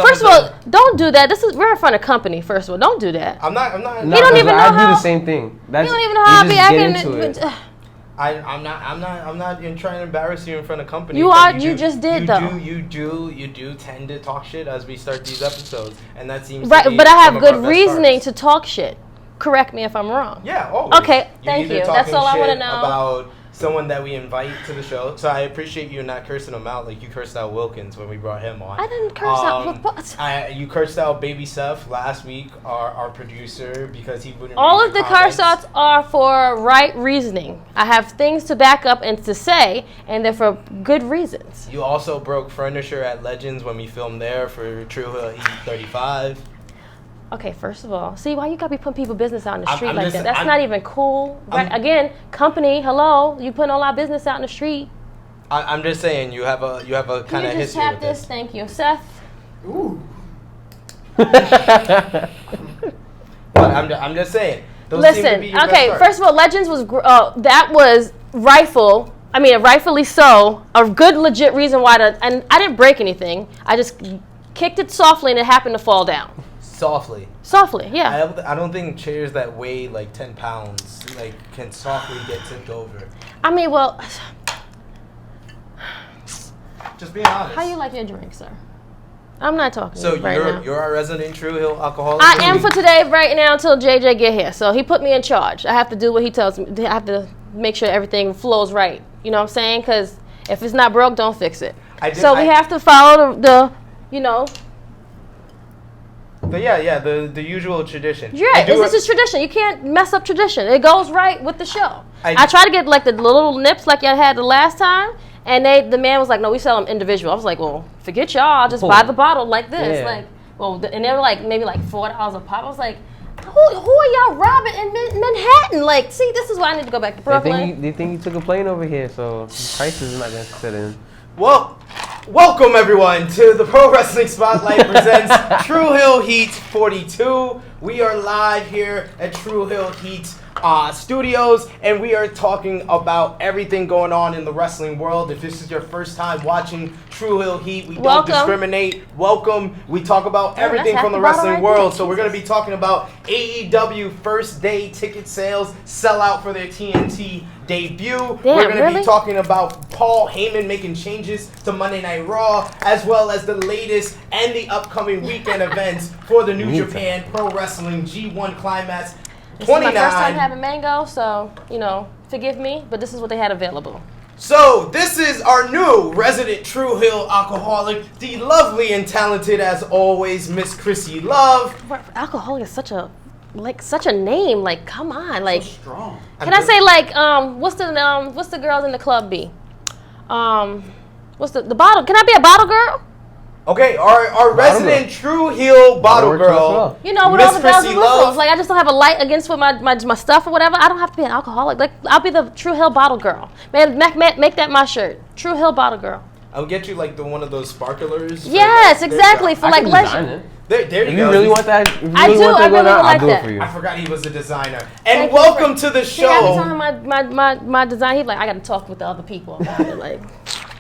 First of all, don't do that. We're in front of company. First of all, don't do that. I'm not. No, he don't even know how. I do the same thing. You don't even know how I be acting. I'm not trying to embarrass you in front of company. You are. You just did though. You do tend to talk shit as we start these episodes, and that seems right. To be but I have some good of our reasoning starts. to talk shit. Correct me if I'm wrong. Yeah. Always. Okay. Thank you. That's all I want to know. About someone that we invite to the show. So I appreciate you not cursing him out like you cursed out Wilkins when we brought him on. I didn't curse out. What? You cursed out Baby Seth last week, our producer, because he wouldn't. All of the curse outs are for right reasoning. I have things to back up and to say, and they're for good reasons. You also broke furniture at Legends when we filmed there for Tru Heel Heat 35. Okay, first of all, see why you gotta be putting people business out in the street like that? That's not even cool. Right? Again, company, hello, you putting all our business out in the street. I'm just saying you have a kind of history with this. Can you just tap this? Thank you, Seth. Ooh. But I'm just saying. Those seem to be your okay, best first of all, Legends was that was rightfully so, a good legit reason why and I didn't break anything. I just kicked it softly and it happened to fall down. Softly, yeah. I don't think chairs that weigh like 10 pounds can softly get tipped over. I mean, well, just being honest. How you like your drink, sir? I'm not talking. So now. You're our resident Tru Heel alcoholic. I am for today, right now, until JJ get here. So he put me in charge. I have to do what he tells me. I have to make sure everything flows right. You know what I'm saying? Because if it's not broke, don't fix it. We have to follow the But the usual tradition. Yeah, this is tradition. You can't mess up tradition. It goes right with the show. I try to get like the little nips like I had the last time, and the man was like, "No, we sell them individual." I was like, "Well, forget y'all. I'll just buy the bottle like this." Yeah. And they were like maybe like $4 a pop. I was like, "Who are y'all robbing in Manhattan?" Like, see, this is why I need to go back to Brooklyn. They think you took a plane over here, so prices is not gonna sit in. Well, welcome everyone to the Pro Wrestling Spotlight presents Tru Heel Heat 42. We are live here at Tru Heel Heat studios, and we are talking about everything going on in the wrestling world. If this is your first time watching Tru Heel Heat, we don't discriminate. Welcome. We talk about everything from the wrestling world. So we're going to be talking about AEW first day ticket sales, sell out for their TNT debut. We're going to be talking about Paul Heyman making changes to Monday Night Raw, as well as the latest and the upcoming weekend events for the New Japan Pro Wrestling G1 Climax. This is my first time having mango, so, forgive me, but this is what they had available. So, this is our new resident Tru Heel alcoholic, the lovely and talented, as always, Miss Krssi Luv. Alcoholic is such a name. Like, come on. Like, so strong. Can I say, like, what's the girls in the club be? What's the bottle? Can I be a bottle girl? Okay, our resident Tru Heel bottle girl. With all the bells and whistles. Like, I just don't have a light against with my stuff or whatever. I don't have to be an alcoholic. Like, I'll be the Tru Heel bottle girl. Man, make that my shirt. Tru Heel bottle girl. I'll get you like one of those sparklers. Yes, exactly. For like leisure. There if you you go. really want that, I really like that. For you. I forgot he was a designer. And welcome to the show. I was telling my design. He's like, I got to talk with the other people about it. Like,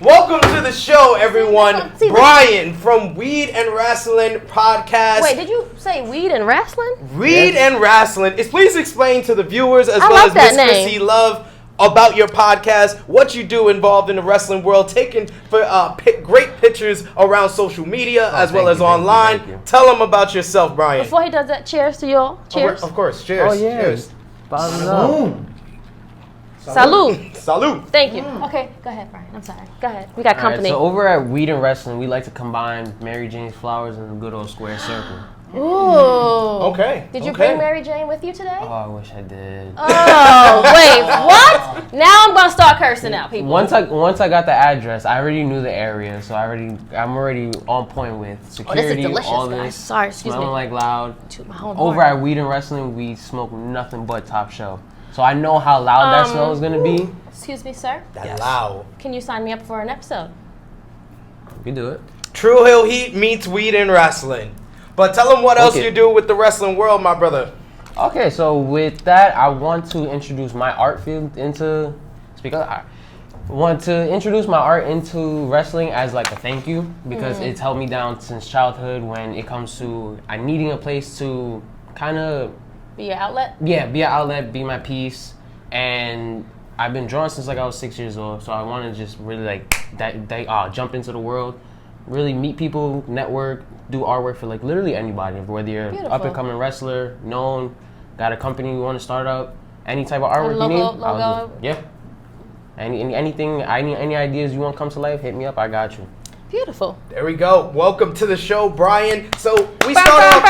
welcome to the show, everyone. Brian from Weed N Rasslin podcast. Wait, did you say Weed N Rasslin? Weed N Rasslin. Please explain to the viewers as well as Miss Krssi Luv about your podcast, what you do involved in the wrestling world, taking great pictures around social media as well as online. Thank you. Tell them about yourself, Brian. Before he does that, cheers to y'all. Cheers. Of course, cheers. Oh, yeah. Cheers. Salud. Salud. Thank you. Okay, go ahead, Brian. I'm sorry. Go ahead. We got company. So over at Weed N Rasslin, we like to combine Mary Jane's flowers and the good old square circle. Ooh. Okay. Did you bring Mary Jane with you today? Oh, I wish I did. Oh, wait, what? Now I'm gonna start cursing out people. Once I got the address, I already knew the area, so I'm already on point with security. This is delicious, all guys. this. Sorry, excuse me. Smelling like loud. Over at Weed N Rasslin, we smoke nothing but top shelf. So I know how loud that smell is gonna be. Excuse me, sir. That's loud. Can you sign me up for an episode? We do it. Tru Heel Heat meets Weed N Rasslin. But tell them what else you do with the wrestling world, my brother. Okay, so with that, I want to introduce my art field into. Speak of art. Want to introduce my art into wrestling as like a thank you because it's helped me down since childhood when it comes to needing a place to kind of be your outlet. Yeah, be an outlet, be my piece, and I've been drawing since like I was 6 years old. So I want to just really like jump into the world, really meet people, network, do artwork for like literally anybody, whether you're an up and coming wrestler, known, got a company you want to start up, any type of artwork you need. Logo. Yeah. Anything, any ideas you want to come to life, hit me up. I got you. Beautiful. There we go. Welcome to the show, Brian. So we start off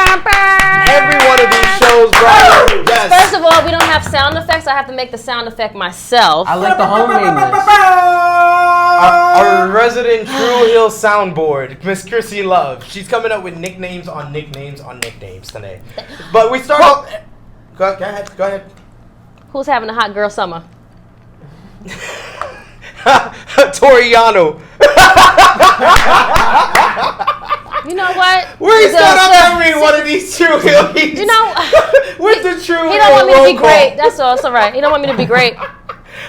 every one of these shows, Brian. Yes. First of all, we don't have sound effects. I have to make the sound effect myself. I like the homemaness. Our resident Tru Heel soundboard, Miss Krssi Luv. She's coming up with nicknames on nicknames on nicknames today. But we start off. Go ahead. Who's having a hot girl summer? Toriano. You know what? We start off every one of these Tru Heel Heats. You know, with the Tru Heel. He don't want me to be call. great. That's all. It's all right. He don't want me to be great.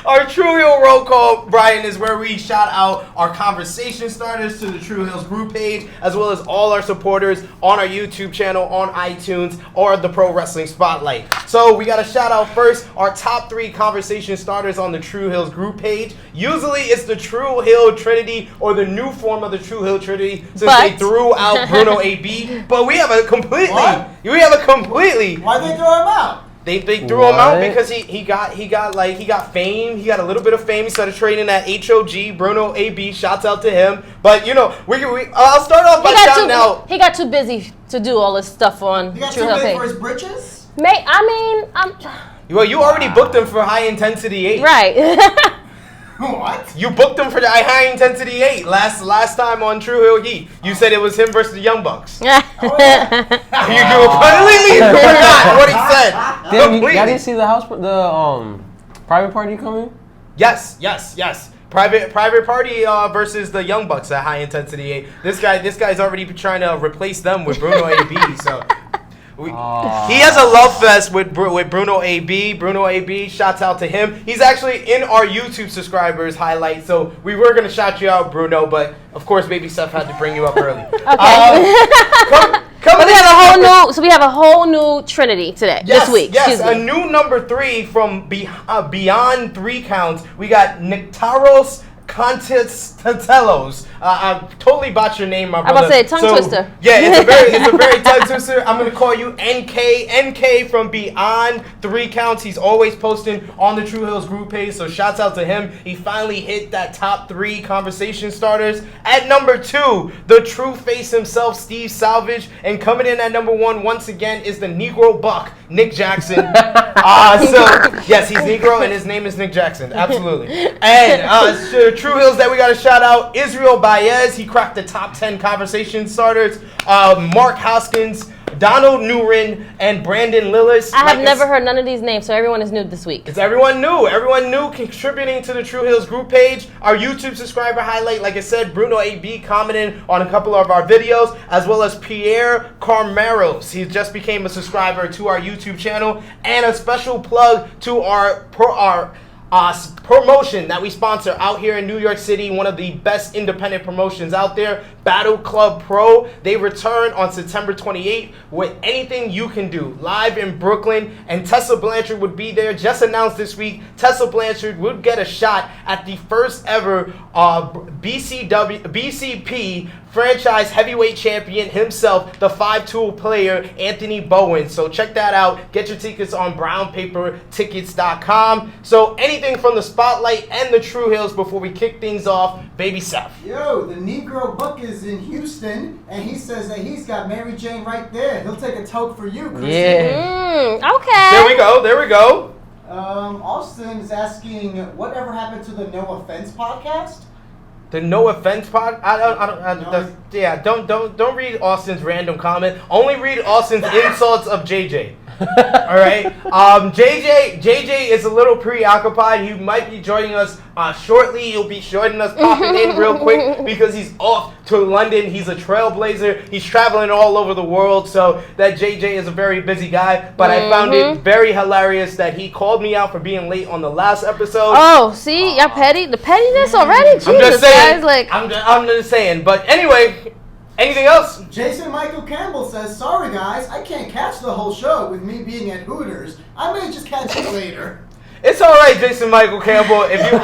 Our Tru Heel roll call, Brian, is where we shout out our conversation starters to the Tru Heels group page, as well as all our supporters on our YouTube channel, on iTunes, or the Pro Wrestling Spotlight. So we got to shout out first our top 3 conversation starters on the Tru Heels group page. Usually it's the Tru Heel Trinity or the new form of the Tru Heel Trinity since they threw out Bruno AB. But we have a completely. Why'd they throw him out? They threw him out because he got fame. He got a little bit of fame. He started training at HOG. Bruno AB, shouts out to him. But you know, I'll start off by shouting out. He got too busy to do all this stuff on He got Tru too Heel big page. for his britches? Well, you already booked him for High Intensity 8. Right. What? You booked him for the High Intensity 8 last time on Tru Heel Heat. You said it was him versus the Young Bucks. Oh, yeah. You completely forgot what he said. Y'all didn't see the private party coming? Yes. Private party versus the Young Bucks at High Intensity 8. This guy's already trying to replace them with Bruno AB. So. He has a love fest with Bruno AB. Bruno AB, shouts out to him. He's actually in our YouTube subscribers highlight, so we were going to shout you out, Bruno, but of course, Baby Seth had to bring you up early. Okay. So we have a whole new Trinity today, this week. Yes, a new number 3 from Beyond 3 Counts. We got Nectaros Contestellos. I totally botched your name, my brother. I'm about to say tongue twister. Yeah, it's a very tongue twister. I'm gonna call you NK from Beyond 3 Counts. He's always posting on the Tru Heels group page, so shouts out to him. He finally hit that top 3 conversation starters. At number 2, the true face himself, Steve Salvage, and coming in at number 1 once again is the Negro Buck, Nick Jackson. Yes, he's Negro and his name is Nick Jackson. Absolutely. And Tru Heels that we got to shout out, Israel Baez. He cracked the top 10 conversation starters. Mark Hoskins, Donald Newren, and Brandon Lillis. I have never heard none of these names, so everyone is new this week. It's everyone new contributing to the Tru Heels group page. Our YouTube subscriber highlight, like I said, Bruno AB commented on a couple of our videos, as well as Pierre Carmeros. He just became a subscriber to our YouTube channel, and a special plug to our promotion that we sponsor out here in New York City, one of the best independent promotions out there, Battle Club Pro. They return on September 28th with Anything You Can Do, live in Brooklyn, and Tessa Blanchard would be there. Just announced this week, Tessa Blanchard would get a shot at the first ever BCP franchise heavyweight champion himself, the 5-tool player, Anthony Bowen. So check that out. Get your tickets on brownpapertickets.com. So anything from the Spotlight and the Tru Heels before we kick things off, Baby Seth. Yo, the Negro Buck is in Houston, and he says that he's got Mary Jane right there. He'll take a toke for you, Krssi. Yeah. Okay. There we go. Austin is asking, whatever happened to the No Offense podcast? The No Offense pod. Don't read Austin's random comment. Only read Austin's insults of JJ. All right. JJ is a little preoccupied. He might be joining us shortly. He'll be joining us, popping in real quick because he's off to London. He's a trailblazer. He's traveling all over the world. So that JJ is a very busy guy. But I found it very hilarious that he called me out for being late on the last episode. Oh, see, y'all petty. The pettiness already. Jesus, I'm just saying. guys, like I'm just saying. But anyway. Anything else? Jason Michael Campbell says, sorry guys, I can't catch the whole show with me being at Hooters. I may just catch it later. It's all right, Jason Michael Campbell. If you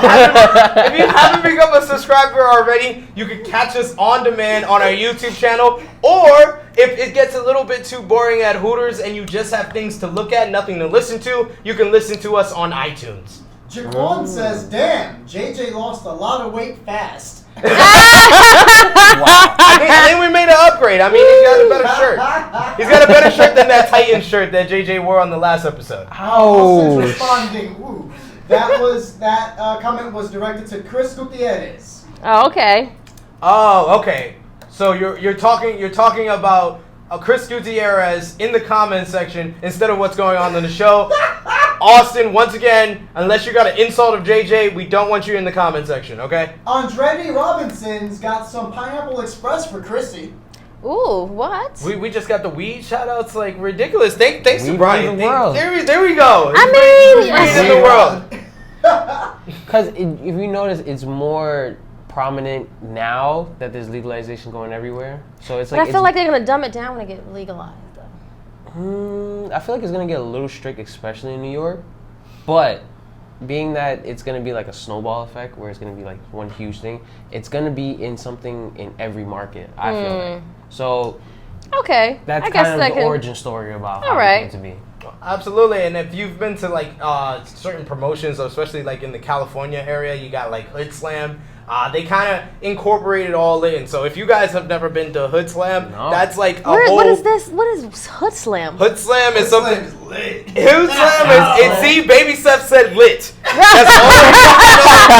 haven't become a subscriber already, you can catch us on demand on our YouTube channel. Or if it gets a little bit too boring at Hooters and you just have things to look at, nothing to listen to, you can listen to us on iTunes. Jaquan says, damn, JJ lost a lot of weight fast. Wow. I think we made an upgrade. I mean, he's got a better shirt. He's got a better shirt than that Titan shirt that JJ wore on the last episode. Austin's responding. Ooh. That comment was directed to Chris Gutierrez. oh, okay. Oh, okay. So you're talking about Chris Gutierrez in the comment section instead of what's going on in the show. Austin, once again, unless you got an insult of JJ, we don't want you in the comment section, okay? Andretti Robinson's got some Pineapple Express for Krssi. Ooh, what? We just got the weed shout-outs, like, ridiculous. Thanks to Weed Brian. in the world. There we go. I mean, Weed in the world. Because if you notice, it's more prominent now that there's legalization going everywhere. So it's but like I feel like they're gonna dumb it down when it get legalized, though. I feel like it's gonna get a little strict, especially in New York. But being that it's gonna be like a snowball effect, where it's gonna be like one huge thing, it's gonna be in something in every market. I feel like. So Okay, that's I guess kind that of the can. origin story about All how right. it came to be. Absolutely, and if you've been to like certain promotions, especially like in the California area, you got like Hood Slam. They kind of incorporate it all in. So if you guys have never been to Hood Slam, that's like a whole... What is this? What is Hood Slam? Hood Slam is something... Hood Slam is lit. Hood Slam is... See, Baby Steph said lit. That's all you need to know.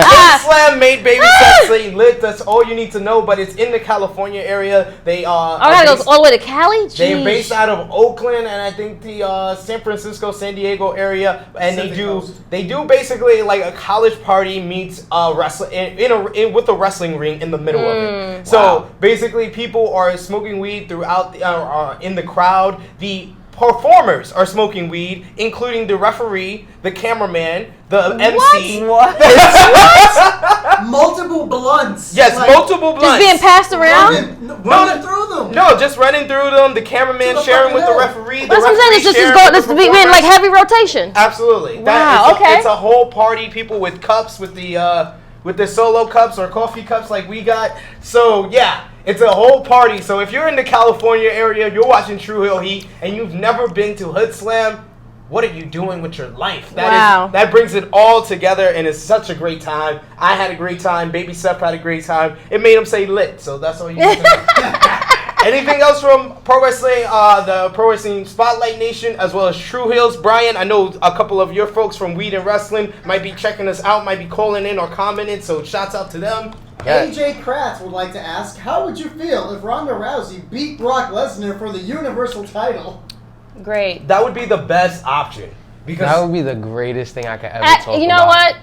Hood Slam made Baby Steph say lit. That's all you need to know. But it's in the California area. They I gotta go all the way to Cali? They're Jeez. based out of Oakland and I think the San Francisco, San Diego area, and they do basically like a college party meets wrestling with a wrestling ring in the middle of it. So basically, people are smoking weed throughout in the crowd. The performers are smoking weed, including the referee, the cameraman, the MC. What? Multiple blunts. Yes, Like, multiple blunts. Just being passed around? Running through them. No, just running through them. The cameraman To the sharing with the fucking referee. That's what I'm saying. It's just being like heavy rotation. Absolutely. Wow, okay. It's a whole party. People with cups, with the solo cups or coffee cups like we got. So yeah, it's a whole party. So if you're in the California area, you're watching Tru Heel Heat, and you've never been to Hood Slam, what are you doing with your life? That brings it all together, and it's such a great time. I had a great time. Baby Seth had a great time. It made him say lit, so that's all you need to know. Anything else from Pro Wrestling, the Pro Wrestling Spotlight Nation, as well as Tru Heels? Brian, I know a couple of your folks from Weed N Rasslin might be checking us out, might be calling in or commenting, so shouts out to them. AJ Kratz would like to ask, how would you feel if Ronda Rousey beat Brock Lesnar for the Universal title? Great. That would be the best option. Because That would be the greatest thing I could ever talk about. You know what?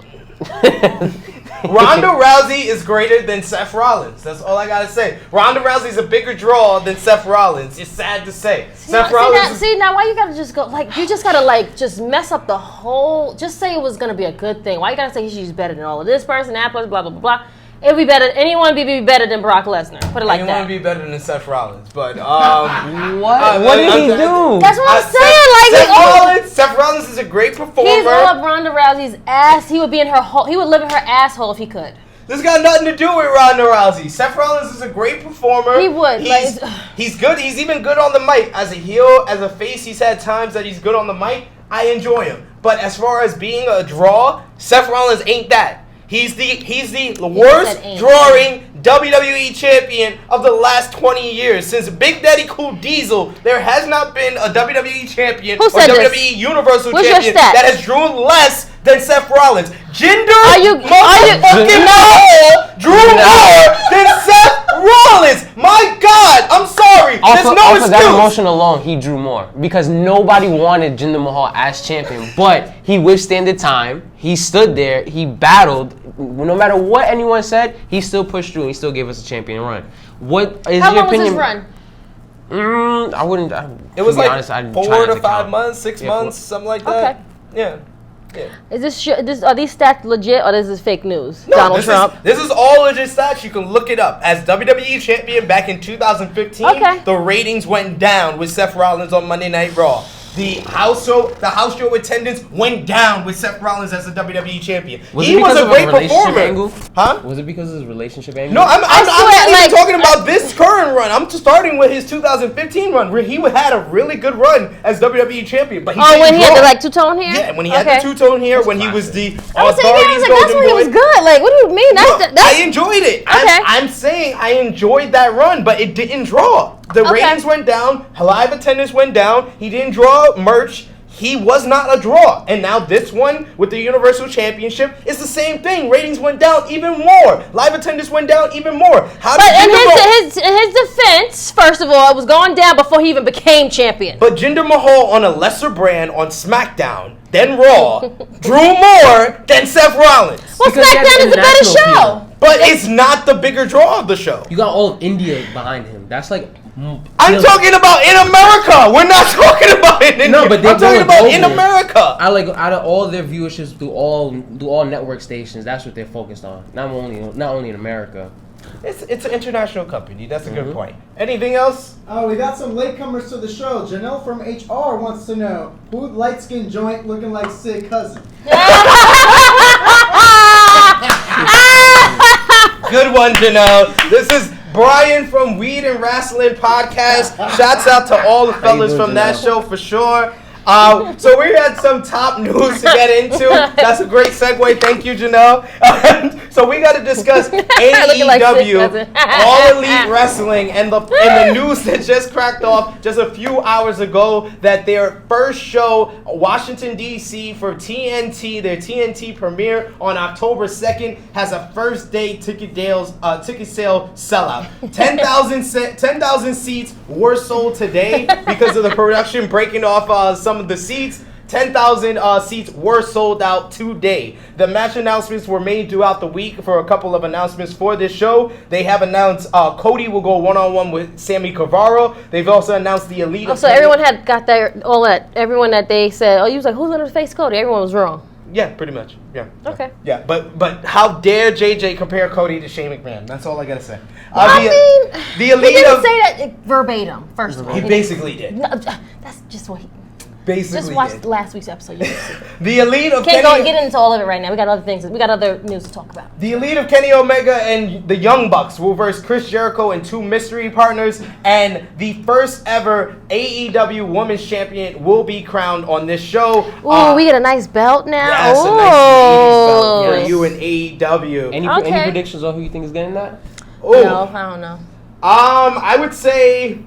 Ronda Rousey is greater than Seth Rollins. That's all I gotta say. Ronda Rousey's a bigger draw than Seth Rollins. It's sad to say. Seth Rollins. Now why you gotta just go like you just gotta like just mess up the whole? Just say it was gonna be a good thing. Why you gotta say he's better than all of this person, that person, blah blah blah blah? It'd be better. Anyone be better than Brock Lesnar. Put it like that. Anyone would be better than Seth Rollins, but What did he do? That's what I'm saying. Seth Rollins is a great performer. He's all up Ronda Rousey's ass. He would be in her hole. He would live in her asshole if he could. This got nothing to do with Ronda Rousey. Seth Rollins is a great performer. He would. He's good. He's even good on the mic. As a heel, as a face, he's had times that he's good on the mic. I enjoy him. But as far as being a draw, Seth Rollins ain't that. He's the worst drawing WWE champion of the last 20 years. Since Big Daddy Cool Diesel, there has not been a WWE champion or WWE Universal champion that has drawn less than Seth Rollins. Jinder Mahal drew more than Seth Rollins. My God, I'm sorry. There's no off excuse. of that emotion alone, he drew more because nobody wanted Jinder Mahal as champion, but he withstood the time. He stood there. He battled. No matter what anyone said, he still pushed through and he still gave us a champion run. What is How your long was opinion? his run? I wouldn't. It was like honest, 4 to 5 months, 6 months, something like that. Okay. Yeah. Is this are these stats legit or is this fake news? No, Donald Trump. This is all legit stats. You can look it up. As WWE champion back in 2015, Okay. the ratings went down with Seth Rollins on Monday Night Raw. The house show attendance went down with Seth Rollins as the WWE champion. He was a great performer. Angle? Huh? Was it because of his relationship angle? No, I'm swear, not like, even talking about this current run. I'm just starting with his 2015 run, where he had a really good run as WWE champion. But When he had the like two-tone hair? Yeah, when he had the two-tone hair, when he was the I was saying, Authority's that's Golden when he Boy. was good. Like, what do you mean? I enjoyed it. Okay. I'm saying I enjoyed that run, but it didn't draw. The ratings went down. Live attendance went down. He didn't draw merch. He was not a draw. And now this one with the Universal Championship is the same thing. Ratings went down even more. Live attendance went down even more. But in his defense, first of all, it was going down before he even became champion. But Jinder Mahal on a lesser brand on SmackDown, then Raw, drew more than Seth Rollins. Well, Because he has SmackDown is a better international show. appeal. But it's not the bigger draw of the show. You got all of India behind him. That's like. I'm talking about in America. We're not talking about it in India. No, but they're I'm talking going about in global. America. I like out of all their viewerships through all network stations. That's what they're focused on. Not only in America. It's an international company. That's a good point. Anything else? Oh, we got some latecomers to the show. Janelle from HR wants to know who light skin joint looking like Sid Cousin. Good one, Janelle. This is Brian from Weed N Rasslin podcast. Shouts out to all the fellas from that show for sure. So we had some top news to get into. That's a great segue. Thank you, Janelle. So we got to discuss AEW, All Elite Wrestling, and the news that just cracked off just a few hours ago that their first show, Washington, D.C. for TNT, their TNT premiere on October 2nd, has a first day ticket sale sellout. 10,000 seats were sold today because of the production breaking off some of the seats. 10,000 seats were sold out today. The match announcements were made throughout the week for a couple of announcements for this show. They have announced Cody will go one-on-one with Sammy Guevara. They've also announced the Elite. So everyone had got everyone that they said, you was like, who's going to face Cody? Everyone was wrong. Yeah, pretty much. Yeah. Okay. Yeah, but how dare JJ compare Cody to Shane McMahon? That's all I gotta say. The Elite he didn't say that verbatim. First of all, he basically did. No, that's just what he. Basically, just watch last week's episode. You can see. The Elite of Can't go get into all of it right now. We got other things. We got other news to talk about. The Elite of Kenny Omega and the Young Bucks will verse Chris Jericho and two mystery partners, and the first ever AEW Women's Champion will be crowned on this show. Ooh, we get a nice belt now. Yes, a nice belt for you in AEW. Any predictions on who you think is getting that? Ooh. No, I don't know. I would say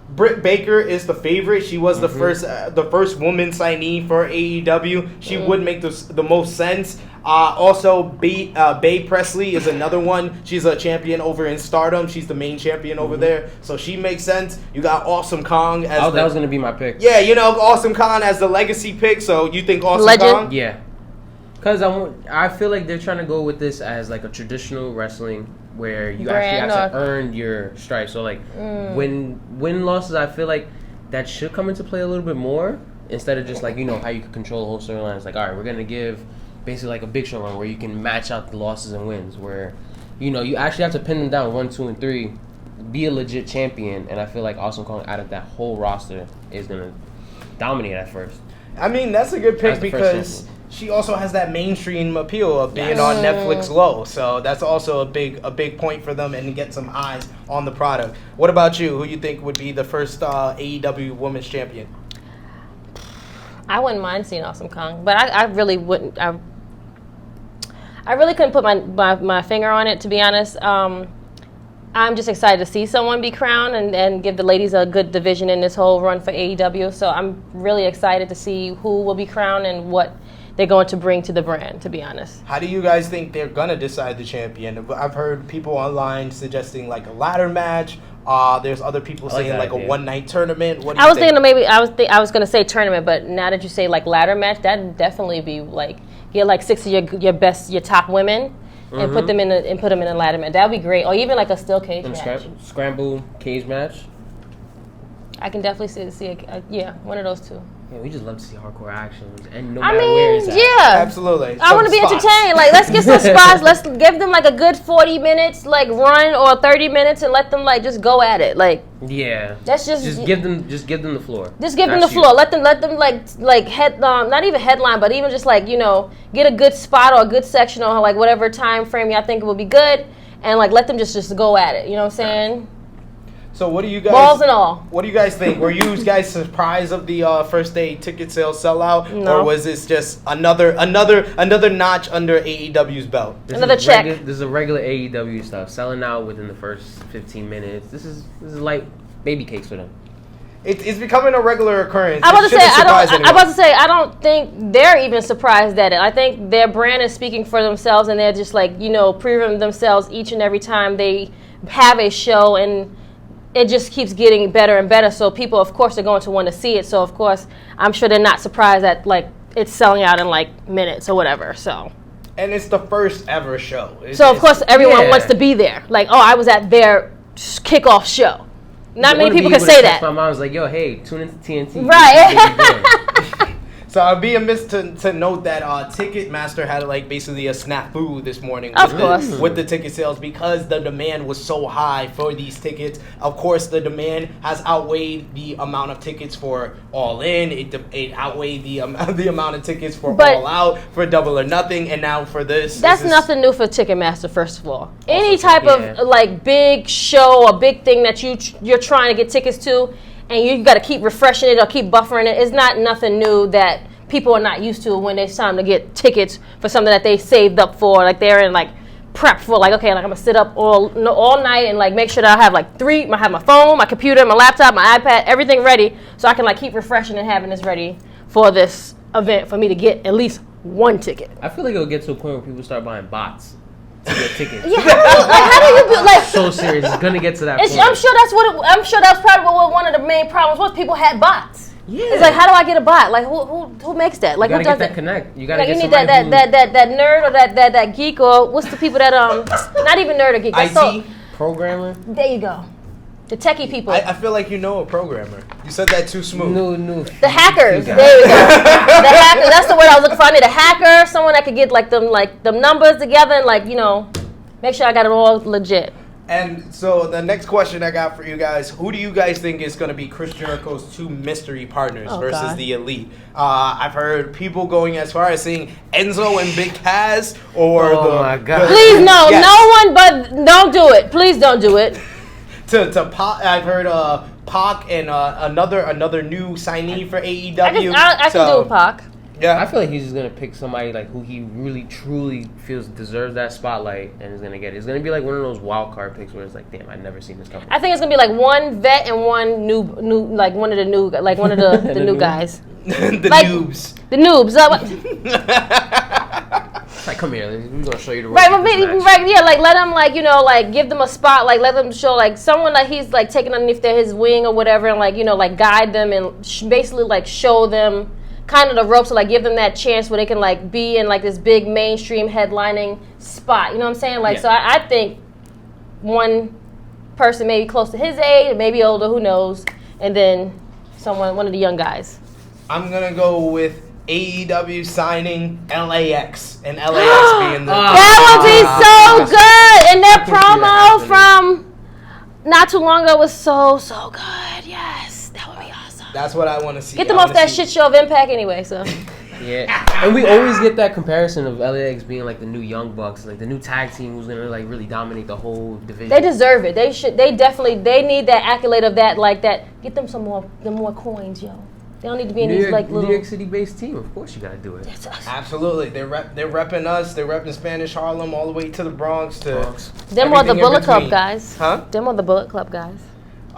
Britt Baker is the favorite. She was the first woman signee for AEW. She would make the most sense. Also, Bae Presley is another one. She's a champion over in Stardom. She's the main champion over there, so she makes sense. You got Awesome Kong as that was gonna be my pick. Yeah, Awesome Kong as the legacy pick. So you think Awesome Kong? Yeah, because I feel like they're trying to go with this as like a traditional wrestling where you actually have to earn your stripes. So like win losses, I feel like that should come into play a little bit more instead of just like how you can control the whole storyline. It's like, all right, we're gonna give basically like a Big Show run where you can match out the losses and wins, where you actually have to pin them down 1, 2, and 3, be a legit champion. And I feel like Awesome Kong out of that whole roster is gonna dominate at first. I mean, that's a good pick because she also has that mainstream appeal of being on Netflix low. So that's also a big point for them and to get some eyes on the product. What about you? Who you think would be the first AEW Women's Champion? I wouldn't mind seeing Awesome Kong, but I really wouldn't. I really couldn't put my finger on it, to be honest. I'm just excited to see someone be crowned and give the ladies a good division in this whole run for AEW. So I'm really excited to see who will be crowned and what they're going to bring to the brand, to be honest. How do you guys think they're going to decide the champion? I've heard people online suggesting like a ladder match There's other people I like saying that like idea. a one-night tournament. What do you I was think? thinking maybe I was gonna say tournament, but now that you say like ladder match, that'd definitely be like get like 6 of your top women and put them in a ladder match. That'd be great. Or even like a steel cage match. Scramble cage match. I can definitely see one of those two. Yeah, we just love to see hardcore action, and no I matter where mean, it's at. yeah. Absolutely. I want to be entertained. Like, let's get some spots. Let's give them like a good 40 minutes, like run or 30 minutes, and let them like just go at it. Like, Yeah. that's just give them the floor. Just give them the floor. Let them like head not even headline, but even just like get a good spot or a good section or like whatever time frame y'all think it would be good, and like let them just go at it. You know what I'm saying? So what do you guys? Balls and all. What do you guys think? Were you guys surprised of the first day ticket sales sellout, No. or was this just another notch under AEW's belt? Another check. This is a regular AEW stuff. Selling out within the first 15 minutes. This is like baby cakes for them. It's becoming a regular occurrence. I was It shouldn't surprise anyone. about to say I don't think they're even surprised at it. I think their brand is speaking for themselves, and they're just like proving themselves each and every time they have a show, and it just keeps getting better and better. So people, of course, are going to want to see it. So of course, I'm sure they're not surprised that like it's selling out in like minutes or whatever. So. And it's the first ever show. So of course everyone wants to be there. Like, oh, I was at their kickoff show. Not many people can say that. My mom was like, "Yo, hey, tune into TNT." Right. So I'd be amiss to note that Ticketmaster had like basically a snafu this morning with the ticket sales because the demand was so high for these tickets. Of course, the demand has outweighed the amount of tickets for All In. It outweighed the amount of tickets for All Out, for Double or Nothing, and now for this. That's nothing new for Ticketmaster. First of all, any type of like big show or big thing that you're trying to get tickets to, and you got to keep refreshing it or keep buffering it. It's not nothing new that people are not used to when it's time to get tickets for something that they saved up for. Like they're in like prep for like, okay, like I'm gonna sit up all night and like make sure that I have like I have my phone, my computer, my laptop, my iPad, everything ready, so I can like keep refreshing and having this ready for this event for me to get at least one ticket. I feel like it'll get to a point where people start buying bots to get tickets. Yeah, how do you like? So serious, it's gonna get to that point. I'm sure that's probably what one of the main problems was. People had bots. Yeah. It's like, how do I get a bot? Like, who makes that? Like, you who gotta does get that it? connect. You gotta Like, get you need somebody that nerd or that geek or what's the people that not even nerd or geek. IT programmer. There you go. The techie people. I feel like you know a programmer. You said that too smooth. No. The hackers. There you go. The hacker. That's the word I was looking for. I need a hacker, someone that could get like them numbers together and like make sure I got it all legit. And so the next question I got for you guys, who do you guys think is going to be Chris Jericho's two mystery partners versus the Elite? I've heard people going as far as saying Enzo and Big Cass or my God. Please no, no one but don't do it. Please don't do it. to Pac, I've heard Pac and another new signee for AEW. I can do Pac. Yeah, I feel like he's just gonna pick somebody like who he really truly feels deserves that spotlight and is gonna get it. It's gonna be like one of those wild card picks where it's like, damn, I've never seen this coming. I think it's gonna be like one vet and one new like one of the new the new guys. The like, noobs. The noobs. Like, come here, we're gonna show you the right, but maybe yeah, like let them like give them a spot, like let them show like someone that he's like taking underneath his wing or whatever, and like like guide them and basically like show them kind of the ropes, to like give them that chance where they can like be in like this big mainstream headlining spot. You know what I'm saying? Like, yeah. So I think one person maybe close to his age, maybe older, who knows, and then one of the young guys. I'm gonna go with AEW signing LAX and LAX being the that would be so good. And their promo from not too long ago was so good. Yes, that would be awesome. That's what I want to see. Get them off that shit show of Impact anyway. So yeah, and we always get that comparison of LAX being like the new Young Bucks, like the new tag team who's gonna like really dominate the whole division. They deserve it. They need that accolade of that, like that. Get them some more coins, yo. They don't need to be in these like little New York City-based team. Of course, you gotta do it. Absolutely, they're repping us. They're repping Spanish Harlem all the way to the Bronx. Them are the Bullet Club guys. Huh? Them are the Bullet Club guys.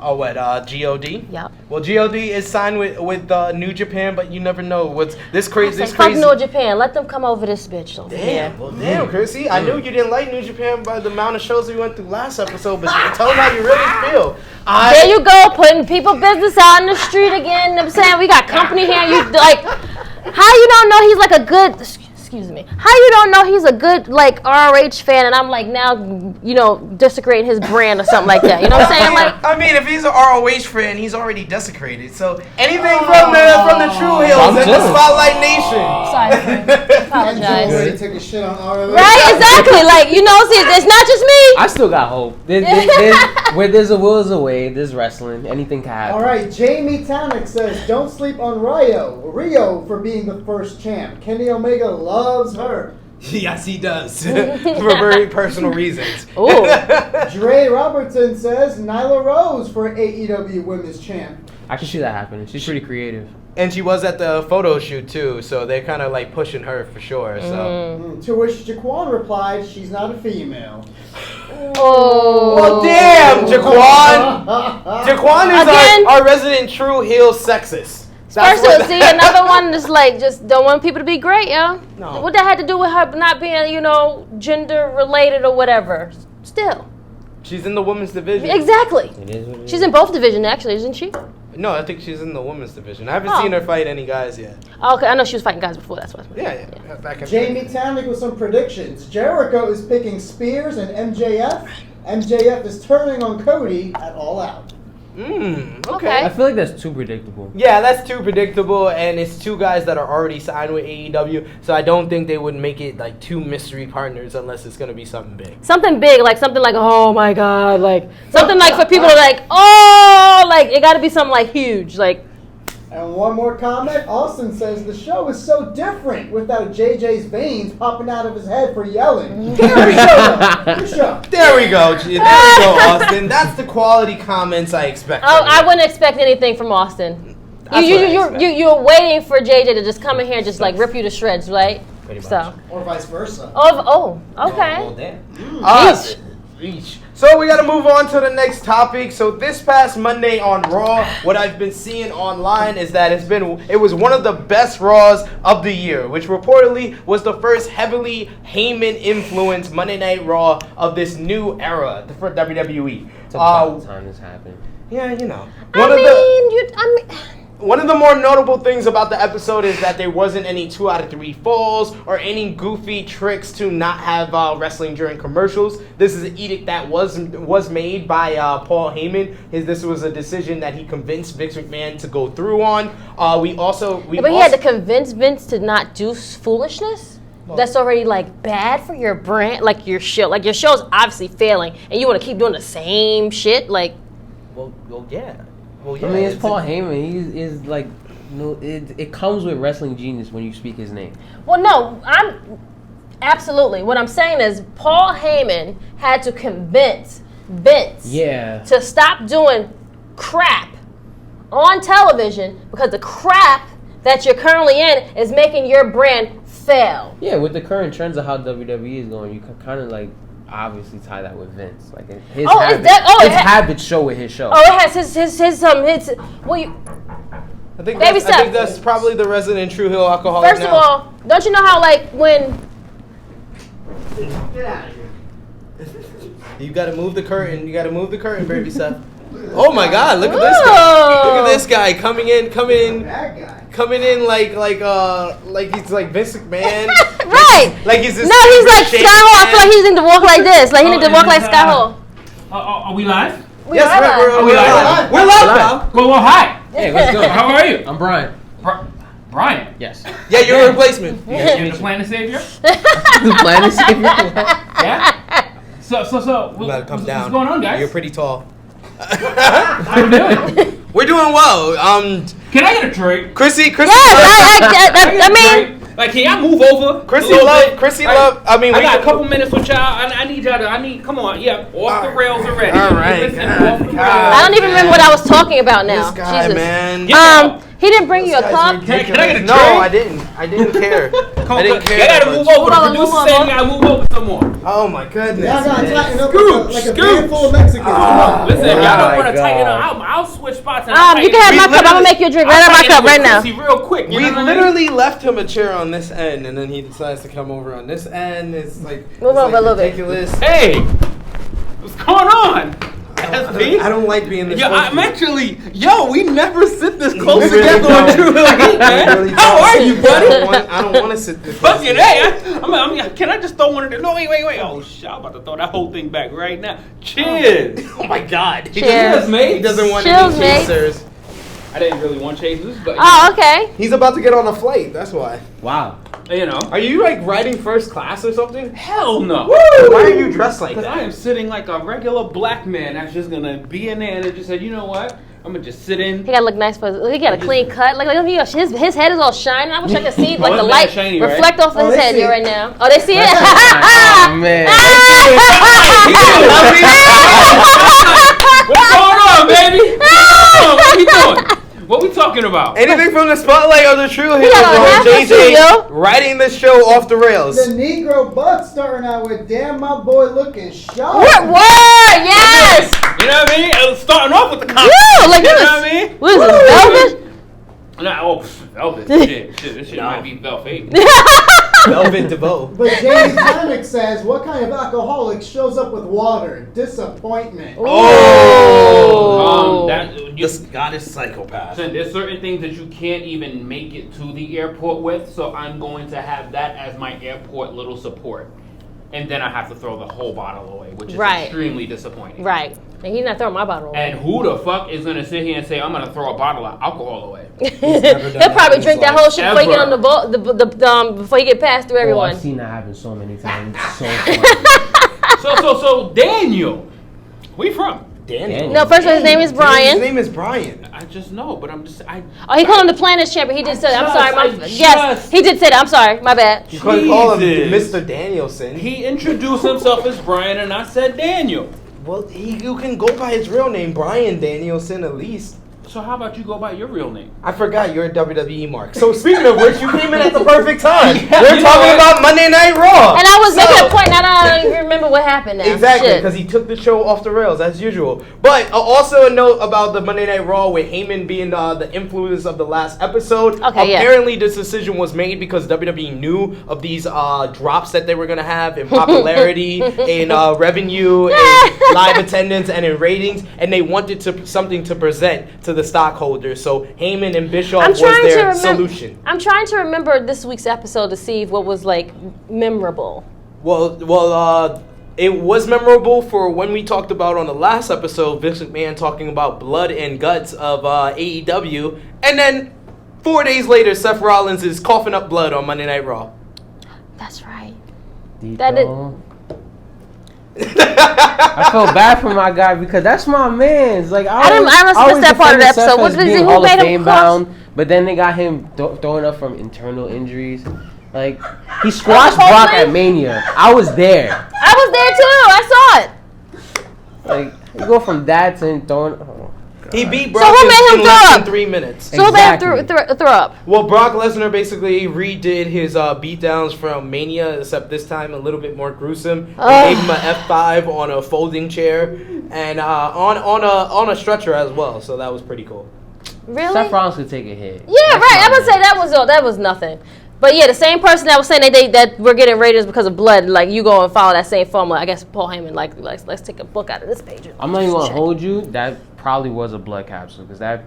Oh, what? G.O.D. Yep. Well, G.O.D. is signed with New Japan, but you never know what's this crazy. This Fuck crazy. New Japan. Let them come over this bitch over here. Damn, well, damn, Krssi. I knew you didn't like New Japan by the amount of shows we went through last episode, but tell them how you really feel. There you go, putting people business out in the street again. You know what I'm saying? We got company here. You like, how you don't know he's like a good, excuse me, how you don't know he's a good like ROH fan, and I'm like now, you know, desecrating his brand or something like that. You know what I'm saying? Like, I mean, if he's an ROH fan, he's already desecrated. So anything from the Tru Heels and the Spotlight Nation. sorry, apologize. Already took a shit on ROH. Right, exactly. Like, you know, see, it's not just me. I still got hope. Where there's a will is a way. There's wrestling. Anything can happen. All right, Jamie Tannick says, don't sleep on Rio for being the first champ. Kenny Omega loves her. Yes, he does. For very personal reasons. Ooh. Dre Robertson says, Nyla Rose for AEW Women's Champ. I can see that happening. She's pretty creative. And she was at the photo shoot too, so they're kind of like pushing her for sure. So. To which Jaquan replied, she's not a female. Oh. Well, damn, Jaquan. Jaquan is our resident Tru Heel sexist. First of all, see, another one is like, just don't want people to be great, yo. No. What that had to do with her not being, you know, gender related or whatever. Still. She's in the women's division. Exactly. It is what it She's is. in both divisions, actually, isn't she? No, I think she's in the women's division. I haven't seen her fight any guys yet. Oh, okay, I know she was fighting guys before, that's why. Yeah. Back in Jamie Tannick with some predictions. Jericho is picking Spears and MJF. MJF is turning on Cody at All Out. Okay. I feel like that's too predictable. Yeah, that's too predictable, and it's two guys that are already signed with AEW, so I don't think they would make it like two mystery partners unless it's gonna be something big. Something big, like something like, oh my God, like something like for people to like, oh, like it got to be something like huge, like. And one more comment. Austin says the show is so different without JJ's veins popping out of his head for yelling. Good show. There we go, Austin. That's the quality comments I expect. Oh, I wouldn't expect anything from Austin. You're waiting for JJ to just come in here and just like rip you to shreds, right? Pretty much. So. Or vice versa. Oh, okay. Well, damn. Reach. So we gotta move on to the next topic. So this past Monday on Raw, what I've been seeing online is that it was one of the best Raws of the year, which reportedly was the first heavily Heyman influenced Monday Night Raw of this new era for WWE. It's about time this happened. Yeah, you know. I One of the more notable things about the episode is that there wasn't any 2 out of 3 falls or any goofy tricks to not have wrestling during commercials. This is an edict that was made by Paul Heyman. This was a decision that he convinced Vince McMahon to go through on. He had to convince Vince to not do foolishness. That's already like bad for your brand, like your show. Like your show's obviously failing, and you want to keep doing the same shit. Like, well, yeah. Well, yeah, I mean, it's Paul Heyman. He is like, it comes with wrestling genius when you speak his name. Well, no, absolutely. What I'm saying is Paul Heyman had to convince Vince to stop doing crap on television because the crap that you're currently in is making your brand fail. Yeah, with the current trends of how WWE is going, you can kind of like obviously tie that with Vince. Like his habits show with his show. Oh, it has his well, I think that's probably the resident Tru Heel alcoholic. First of all, don't you know how like when Get out of here. You gotta move the curtain. Baby Seth. Oh my God! Look at this guy. Look at this guy coming in. That guy. Coming in like he's like Vince McMahon. Right. Like he's this. No, he's like Sky Hall. I feel like he needs to walk like this. Like he needs to walk like Sky Hall. Are we live? Yes, we're live. We're live now. Well, hi. Hey, what's good? How are you? I'm Brian. Brian? Yes. Yeah, you're a replacement. You're the Planet Savior? The Planet Savior? Yeah? So, You gotta come down. What's going on, guys? You're pretty tall. How you doing? We're doing well. Can I get a drink? Krssi. I mean, like, can y'all move over? Krssi Luv. I mean, I got a couple minutes with y'all. I need y'all to. Come on, off the rails already. All right. I don't even remember what I was talking about now. This guy, Jesus. man. He didn't bring you a cup? Can I get a No, drink? I didn't. I didn't care. I didn't care. You gotta that move much. over. The producer said you gotta move over some more. Oh my goodness. Y'all gotta man. tighten up Scoop, like a scoop. handful of Mexicans. Come on. Listen, if y'all Oh don't my want to tighten God. up, I'll switch spots. And You can have my cup. I'm gonna make you a drink right out of my cup right now. Real quick. You We know what I mean? literally left him a chair on this end, and then he decides to come over on this end. It's like Move over a little bit. ridiculous. Hey, what's going on? SP? I don't like being this Yo, close I'm to you. actually, we never sit this close We really together on don't. Tru Heel Heat, We man. really How don't. are you, buddy? I don't want to sit this close. Fucking hey, can I just throw one of the? No, wait. Oh shit, I'm about to throw that whole thing back right now. Cheers. Oh my God. Cheers. mate. He doesn't want Cheers, any mate. chasers. I didn't really want chasers, but Oh, okay. He's about to get on a flight. That's why. Wow. you know. Are you like riding first class or something? Hell no. Why are you dressed like Because that? I am sitting like a regular black man that's just gonna be in there and just say, you know what? I'm gonna just sit in. He gotta look nice for. He got a clean cut. Like his head is all shining. I wish I could see like Oh, the it's light mad shiny, right? reflect off of Oh, his they head see here it. right now. Oh, they see it. Oh man. What's going on, baby? What we doing? What we talking about? Anything from the spotlight of the Tru Heel got a half Heat, a studio. JJ riding the show off the rails. The Negro Buck starting out with "Damn, my boy looking sharp." Word, yes. You know what I mean? Starting off with the comment. Woo, like You this. know what I mean? What is this, velvet? Nah, velvet. This shit might be velvet. Velvet DeVoe. But James Hammock says, "What kind of alcoholic shows up with water? Disappointment." Oh. This God is psychopath. Listen, there's certain things that you can't even make it to the airport with, so I'm going to have that as my airport little support. And then I have to throw the whole bottle away, which is Right. extremely disappointing. Right. And he's not throwing my bottle away. And who the fuck is going to sit here and say, I'm going to throw a bottle of alcohol away? He'll probably drink that whole shit before you get on the boat, before you get past through Oh, everyone. I've seen that happen so many times. It's so funny. So Daniel, where you from? Daniel. No, first of all, his name is His Brian. name is Brian. I just know, but I'm just, Oh, he called him the Planet's Champion. He did say that. I'm sorry. Yes, just- he did say that. I'm sorry. My bad. You could call him Jesus. Mr. Danielson. He introduced himself as Brian, and I said Daniel. Well, you can go by his real name, Brian Danielson, at least. So how about you go by your real name? I forgot you're a WWE mark. So speaking of which, you came in at the perfect time. Yeah, We're you talking know what? about Monday Night Raw. And I was So- making a point, and I don't even remember what happened now. Exactly, Shit. because he took the show off the rails as usual. But also a note about the Monday Night Raw with Heyman being the influence of the last episode. Okay, yeah. Apparently, this decision was made because WWE knew of these drops that they were gonna have in popularity, in revenue, in live attendance, and in ratings, and they wanted something to present to the stockholders. So Heyman and Bischoff was their solution. I'm trying to remember this week's episode to see what was like memorable. Well, it was memorable for when we talked about on the last episode, Vince McMahon talking about blood and guts of AEW, and then 4 days later, Seth Rollins is coughing up blood on Monday Night Raw. That's right. Dito. I felt bad for my guy because that's my man's. Like I missed that part of the episode. What did he? Who Hall of made him Fame cough? bound? But then they got him throwing up from internal injuries. Like he squashed the whole Brock thing? at Mania. I was there. I was there too. I saw it. Like you go from that to throwing. Oh, He beat So Brock who made him in less throw than up? 3 minutes. So Exactly. they throw up. Well, Brock Lesnar basically redid his beatdowns from Mania, except this time a little bit more gruesome. He gave him an F5 on a folding chair and on a stretcher as well. So that was pretty cool. Really? Seth Rollins could take a hit. Yeah, right. I'm gonna say that was nothing. But yeah, the same person that was saying that we're getting ratings because of blood, like you go and follow that same formula. I guess Paul Heyman like let's take a book out of this page. I'm not even gonna hold you. That probably was a blood capsule because that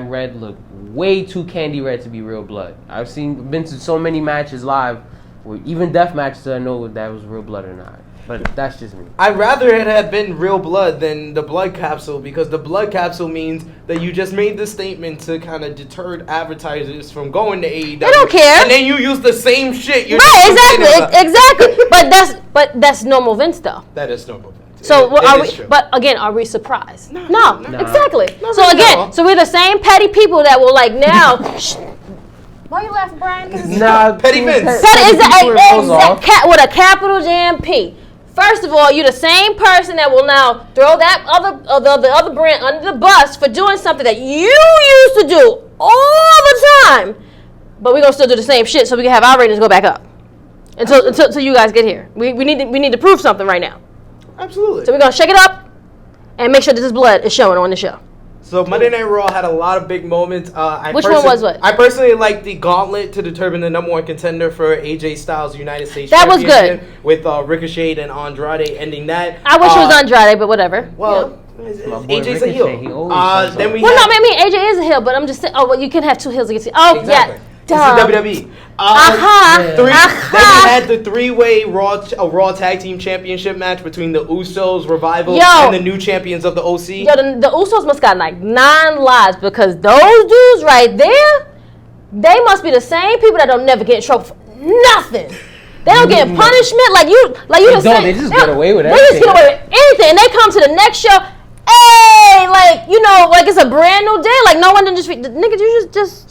red looked way too candy red to be real blood. I've been to so many matches live, where even death matches, I know if that was real blood or not. But that's just me. I'd rather it had been real blood than the blood capsule because the blood capsule means that you just made the statement to kind of deter advertisers from going to AEW. They don't care. And then you use the same shit. You're Right, just complaining about. exactly. But that's normal Vince though. That is normal. So It are is we? true. But again, are we surprised? No, no. exactly. Not So really at again, all. so we're the same petty people that will like now. Why you laughing, Brian? 'Cause it's- Nah, Petty Vince. Petty is people it goes off. with a capital J P. First of all, you're the same person that will now throw the other brand under the bus for doing something that you used to do all time, but we're gonna still do the same shit so we can have our ratings go back up until you guys get here. We need to prove something right now. Absolutely. So we're gonna shake it up and make sure that this blood is showing on the show. So Monday Night Raw had a lot of big moments. Which one was what? I personally liked the gauntlet to determine the number one contender for AJ Styles United States That was Championship good. With Ricochet and Andrade ending that. I wish it was Andrade, but whatever. Well, AJ's a heel. Then we well, no, I mean AJ is a heel, but I'm just saying. Oh, well, you can have two heels against you. Oh, exactly. yeah. This is WWE. Then we had the three-way Raw Tag Team Championship match between the Usos, Revival, and the new champions of the OC. Yo, the Usos must got like 9 lives because those dudes right there, they must be the same people that don't never get in trouble for nothing. They don't get punishment like you They just get away with everything. They just get away with anything. And they come to the next show. Hey, like like it's a brand new day. Like no one didn't just nigga.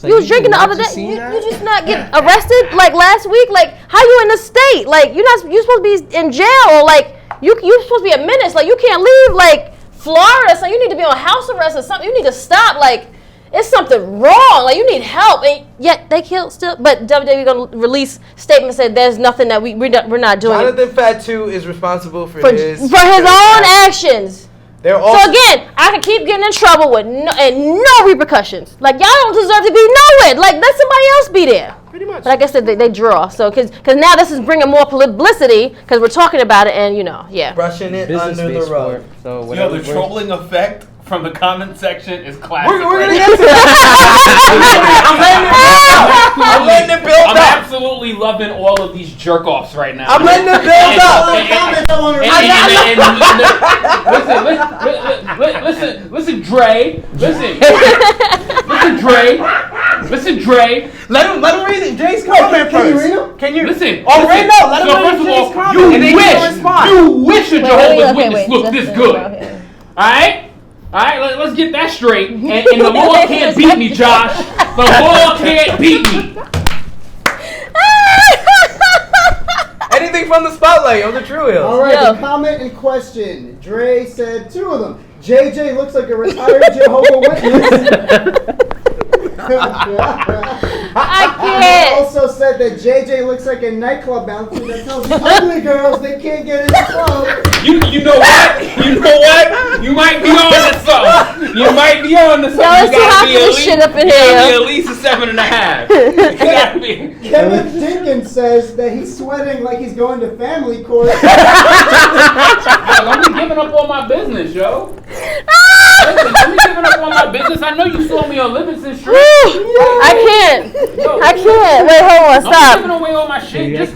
You was drinking the other day. You just not get arrested like last week. Like how you in the state? Like you supposed to be in jail or like you supposed to be a menace. Like you can't leave like Florida. So you need to be on house arrest or something. You need to stop. Like it's something wrong. Like you need help. And yet they killed still. But WWE gonna release statement said there's nothing that we're not doing. Jonathan Fatu is responsible for his own actions. So again, I can keep getting in trouble with no repercussions. Like y'all don't deserve to be nowhere. Like let somebody else be there. Pretty much. But I guess they draw. So because now this is bringing more publicity because we're talking about it and yeah. Brushing it under the rug. So the trolling effect from the comment section is classic. We're gonna get to that. I'm letting it build up. I'm absolutely loving all of these jerk offs right now. I'm letting it build up. Listen, Dre. Listen, Dre. Let him read it. Dre's comment first. Can you read him? Can you listen? Oh, right now. Let him read first of Dre's comment. You wish a Jehovah's Witness looked this good. All right, let's get that straight. And the Lord can't beat me, Josh. The Lord can't beat me. Anything from the spotlight on the Tru Heels. All right, the comment in question. Dre said 2 of them. JJ looks like a retired Jehovah's Witness. I can't. He also said that JJ looks like a nightclub bouncer that tells the ugly girls they can't get in the club. You know what? You might be on to something. You might be on to something. No, it's too hot for this shit up in here. You gotta be at least a 7.5. You gotta be. Kevin Dinkins says that he's sweating like he's going to family court. Don't be giving up on my business, yo. Listen, don't be giving up on my business. I know you saw me on Livingston Street. I can't. Wait, hold on. Stop. I'm giving away all my shit. Listen. Just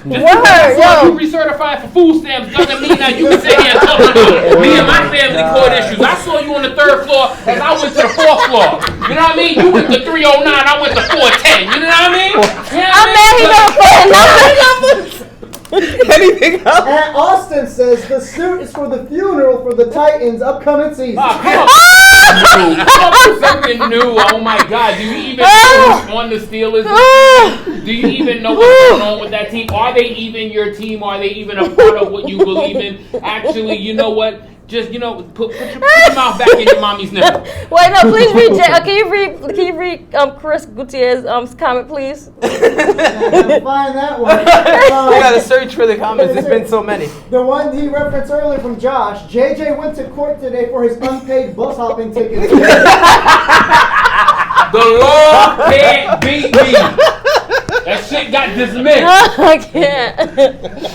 because you recertified for food stamps doesn't mean that you can sit here and talk about me and my family court issues. I saw you on the 3rd floor and I went to the 4th floor. You know what I mean? You went to 309, I went to 410. You know what I mean? I'm mad he never put numbers. Anything else? And Austin says the suit is for the funeral for the Titans upcoming season. Come up with something new. Oh my God. Do you even know who's on the Steelers? Do you even know what's going on with that team? Are they even your team? Are they even a part of what you believe in? Actually, you know what? Just put your mouth back in your mommy's nipple. Wait, no, please read. Can you read Chris Gutierrez's comment, please? Find that one. I gotta search for the comments. There's been so many. The one he referenced earlier from Josh. JJ went to court today for his unpaid bus hopping tickets. The law can't beat me. That shit got dismissed. I can't.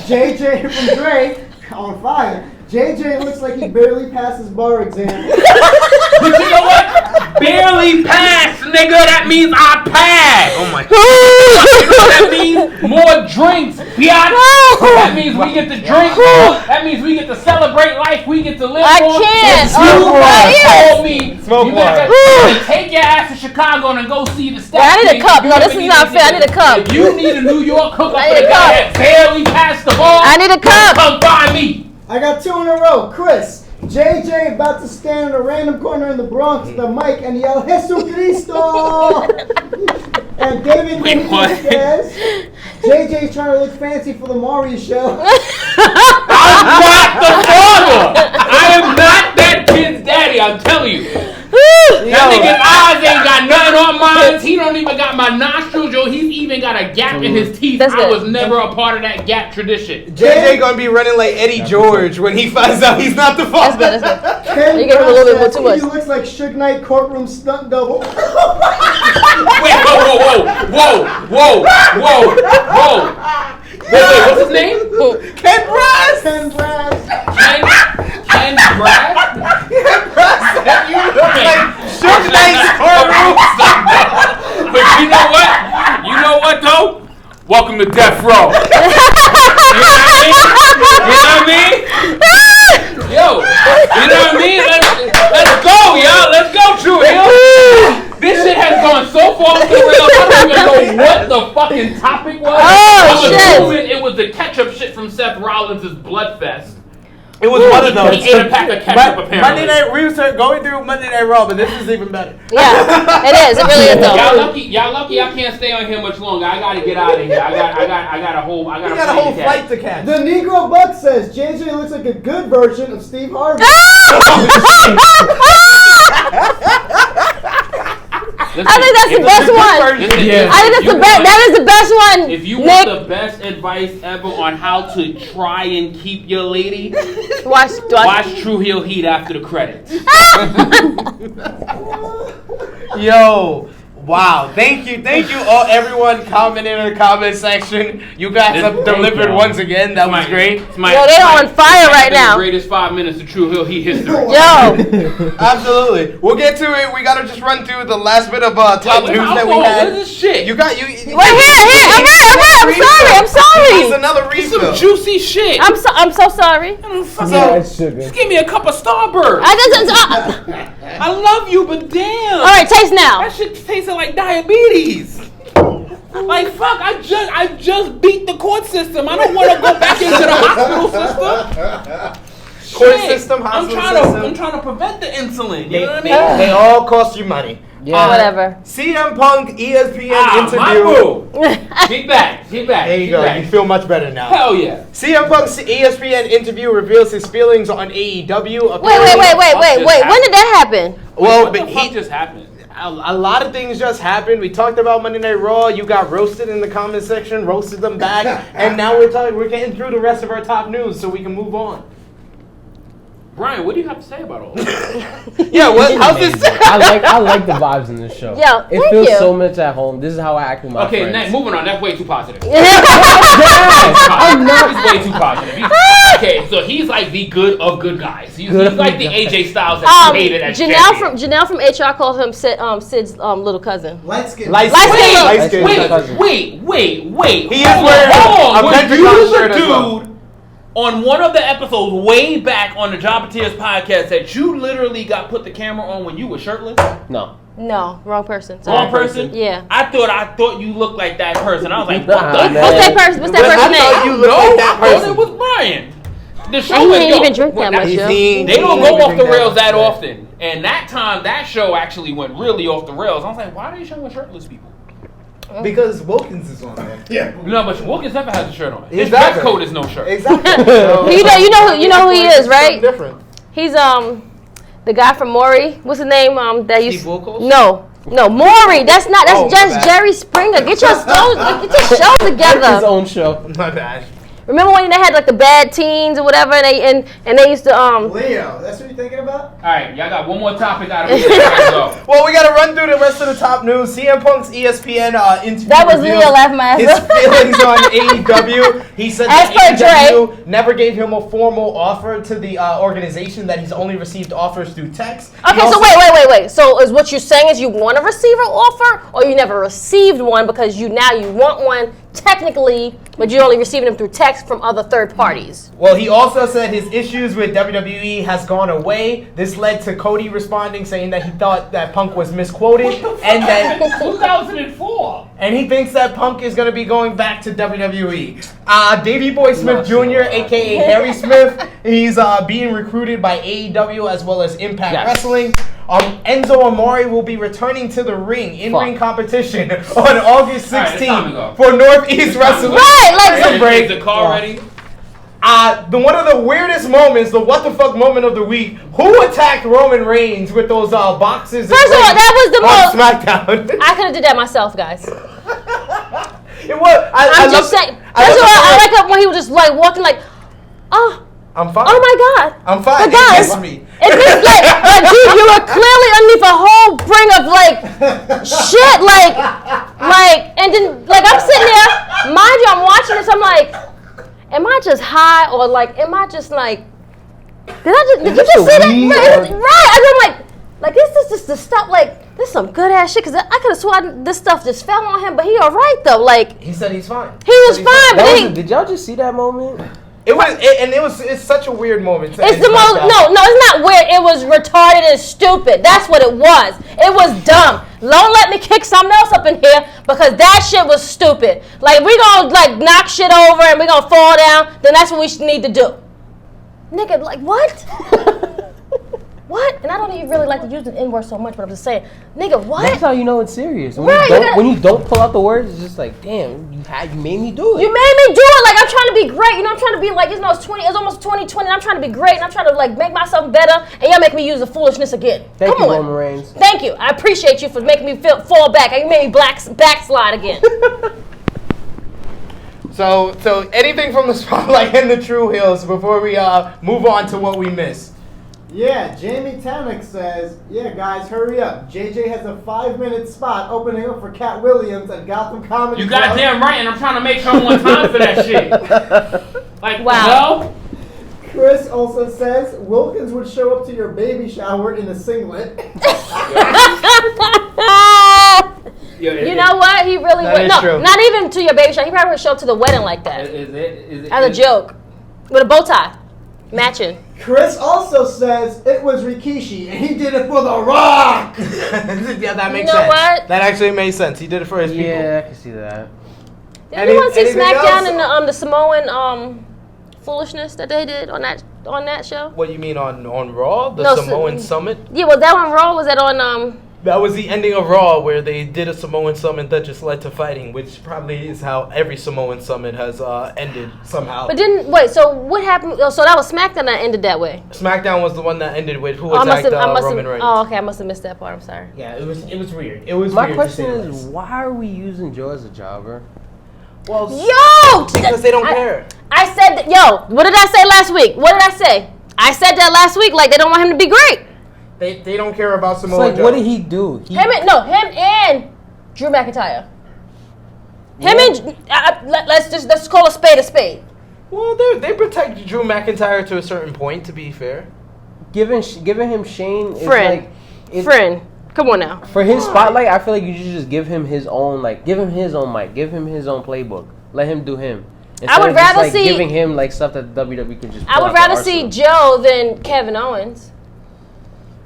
JJ from Dre on fire. JJ looks like he barely passed his bar exam. But you know what? Barely passed, nigga. That means I passed. Oh my God. That means more drinks, biatch. That means we get to drink more. That means we get to celebrate life. We get to live I more. can't. You told me Smoke you better take your ass to Chicago and go see the stats. I need a cup. No, this is not fair. I need a cup. If you need a New York hookup I for need the a guy cup. that barely passed the ball, I need a cup. come find me. I got 2 in a row. Chris, JJ about to stand in a random corner in the Bronx with the mic and yell, Jesucristo! And David says, JJ's trying to look fancy for the Maury show. I'm not the father. I am not that kid's daddy, I'm telling you. That nigga's eyes ain't got nothing got mine. He don't even got my nostrils, yo. He's even got a gap in his teeth. I was never a part of that gap tradition. JJ gonna be running like Eddie George when he finds out he's not the father. That's good. Ken You gave him a little bit too much. He looks like Suge Knight courtroom stunt double. Wait, whoa. Wait, what's his name? Ken Brass. Ken Brass. Ken Brass? Ken Brass. You look like Suge Knight's courtroom. But you know what? You know what though? Welcome to Death Row. You know what I mean? Yo, you know what I mean? Let's go, y'all. Let's go, Tru Heel. This shit has gone so far off the rails. I don't even know what the fucking topic was. Oh, shit. I'm assuming it was the ketchup shit from Seth Rollins' Bloodfest. It was one of those. He ate a pack of ketchup apparently. Monday Night, we were going through Monday Night Raw, but this is even better. Yeah, it is. It really is though. Y'all lucky I can't stay on here much longer. I gotta get out of here. I got a whole flight to catch. The Negro Buck says JJ looks like a good version of Steve Harvey. Listen, I think that's the best one. Yeah. I think that's the best. That is the best one. If you Nick, want the best advice ever on how to try and keep your lady, watch Tru Heel Heat after the credits. Yo, wow! Thank you, all everyone commenting in the comment section. You guys have delivered once again. That was great. Yo, they're on fire right now. The greatest 5 minutes of Tru Heel Heat history. Yo, absolutely. We'll get to it. We gotta just run through the last bit of top news that we had. What is this shit? You got you. wait here. I'm sorry. It's another refill. Some juicy shit. I'm so sorry. Just give me a cup of Starburst. I love you, but damn. All right, taste now. That shit tasted like diabetes. Like fuck, I just beat the court system. I don't want to go back into the hospital system. Court system, hospital system. I'm trying to prevent the insulin. You know what I mean? They all cost you money. Yeah, whatever. CM Punk ESPN interview. My boo. Get back. There you go. You feel much better now. Hell yeah. CM Punk's ESPN interview reveals his feelings on AEW. Wait. When did that happen? Well, what the fuck just happened? A lot of things just happened. We talked about Monday Night Raw. You got roasted in the comment section, roasted them back, and now we're getting through the rest of our top news so we can move on. Brian, what do you have to say about all this? Yeah, how's this? I like the vibes in this show. Yeah, it feels so much at home. This is how I act with my friends. Okay, next, moving on. That's way too positive. I'm not. He's way too positive. Okay, so he's like the good of good guys. He's like the AJ Styles that you hated as Janelle from HR called him Sid's little cousin. Light skin. Wait. He is wearing a Pentagon shirt as well. On one of the episodes way back on the Jobbeteers podcast that you literally got put the camera on when you were shirtless? No, wrong person. Sorry. Wrong person? Yeah. I thought you looked like that person. I was like, what the What's that person? What's that person's name? I thought you looked like that person. I thought it was Brian. The show he didn't even drink that much, yo. They don't go off the rails that often. And that time, that show actually went really off the rails. I was like, why are you showing shirtless people? Because Wilkins is on there. Yeah. No, but Wilkins never has a shirt on. His Exactly. dress code is no shirt. Exactly. you know who he is, right? Different. He's the guy from Maury. What's his name? That used. Steve Wilkos? No, Maury. That's just Jerry Springer. Get your show together. His own show. My bad. Remember when they had like the bad teens or whatever, and they used to Leo, that's what you're thinking about? All right, y'all got one more topic out of here. Well, we got to run through the rest of the top news. CM Punk's ESPN interview. That was Leo laughing my ass his feelings on AEW. He said that AEW never gave him a formal offer to the organization, that he's only received offers through text. Okay, so wait. So is what you're saying is you want to receive an offer, or you never received one because you want one technically, but you're only receiving them through text from other third parties? Well, he also said his issues with WWE has gone away. This led to Cody responding, saying that he thought that Punk was misquoted, and that 2004. And he thinks that Punk is going to be going back to WWE. Davey Boy Smith Jr., a.k.a. Harry Smith, he's being recruited by AEW as well as Impact Wrestling. Enzo Amore will be returning to the ring, in-ring competition on August 16th for Northeast Wrestling. Right, is the car ready? One of the weirdest moments, the what the fuck moment of the week. Who attacked Roman Reigns with those boxes? First of all, that was the most SmackDown. I could have did that myself, guys. It was. I'm just saying. First of all, I like it when he was just like walking like, oh. I'm fine. Oh my God. I'm fine. But guys, it me. It just like dude, you were clearly underneath a whole bring of like shit, and then like I'm sitting there, mind you, I'm watching this, I'm like, am I just high or like, am I just like, did you just see that? Right. And I'm like, is this just the stuff like, this is some good ass shit, because I could have sworn this stuff just fell on him, but he all right though. Like he said he's fine. He was fine, but did y'all just see that moment? It's such a weird moment. It's the most, no, it's not weird. It was retarded and stupid. That's what it was. It was dumb. Don't let me kick something else up in here because that shit was stupid. Like, we gonna, like, knock shit over and we gonna fall down, then that's what we need to do. Nigga, like, what? What? And I don't even really like to use the N-word so much, but I'm just saying, nigga, what? That's how you know it's serious. Right, When you don't pull out the words, it's just like, damn, you made me do it. You made me do it. Like, I'm trying to be great. You know, I'm trying to be like, it's almost 2020, and I'm trying to be great, and I'm trying to, like, make myself better, and y'all make me use the foolishness again. Thank you, Roman Reigns. Thank you. I appreciate you for making me fall back. You made me backslide again. So anything from the spotlight and the Tru Heels before we move on to what we miss? Yeah, Jamie Tannock says, yeah, guys, hurry up. JJ has a 5-minute spot opening up for Cat Williams at Gotham Comedy You Club. goddamn right, and I'm trying to make sure I'm on time for that shit. Like, wow. Chris also says, Wilkins would show up to your baby shower in a singlet. You know what? He really would. No, true. Not even to your baby shower. He probably would show up to the wedding like that. Is it as a joke. With a bow tie. Matching. Chris also says it was Rikishi and he did it for The Rock. Yeah, that makes sense. You know what? That actually makes sense. He did it for his people. Yeah, I can see that. Did anyone see SmackDown and the Samoan foolishness that they did on that show? What you mean on Raw? The Samoan Summit? Yeah, was that on Raw? Was that on That was the ending of Raw where they did a Samoan Summit that just led to fighting, which probably is how every Samoan Summit has ended somehow. But so what happened? So that was SmackDown that ended that way? SmackDown was the one that ended with who attacked Roman Reigns. Oh, okay, I must have missed that part. I'm sorry. Yeah, it was weird. It was My weird. question is, why are we using Joe as a jobber? Well, because they don't care. I said that, what did I say last week? What did I say? I said that last week, like they don't want him to be great. They don't care about Samoa Joe. What did he do? Him and Drew McIntyre. Let's call a spade a spade. Well, they protect Drew McIntyre to a certain point. To be fair, giving him Shane is friend. Come on now. For his spotlight, I feel like you should just give him his own give him his own mic, give him his own playbook, let him do him. I would rather see giving him stuff that WWE can just. I would rather see Joe than Kevin Owens.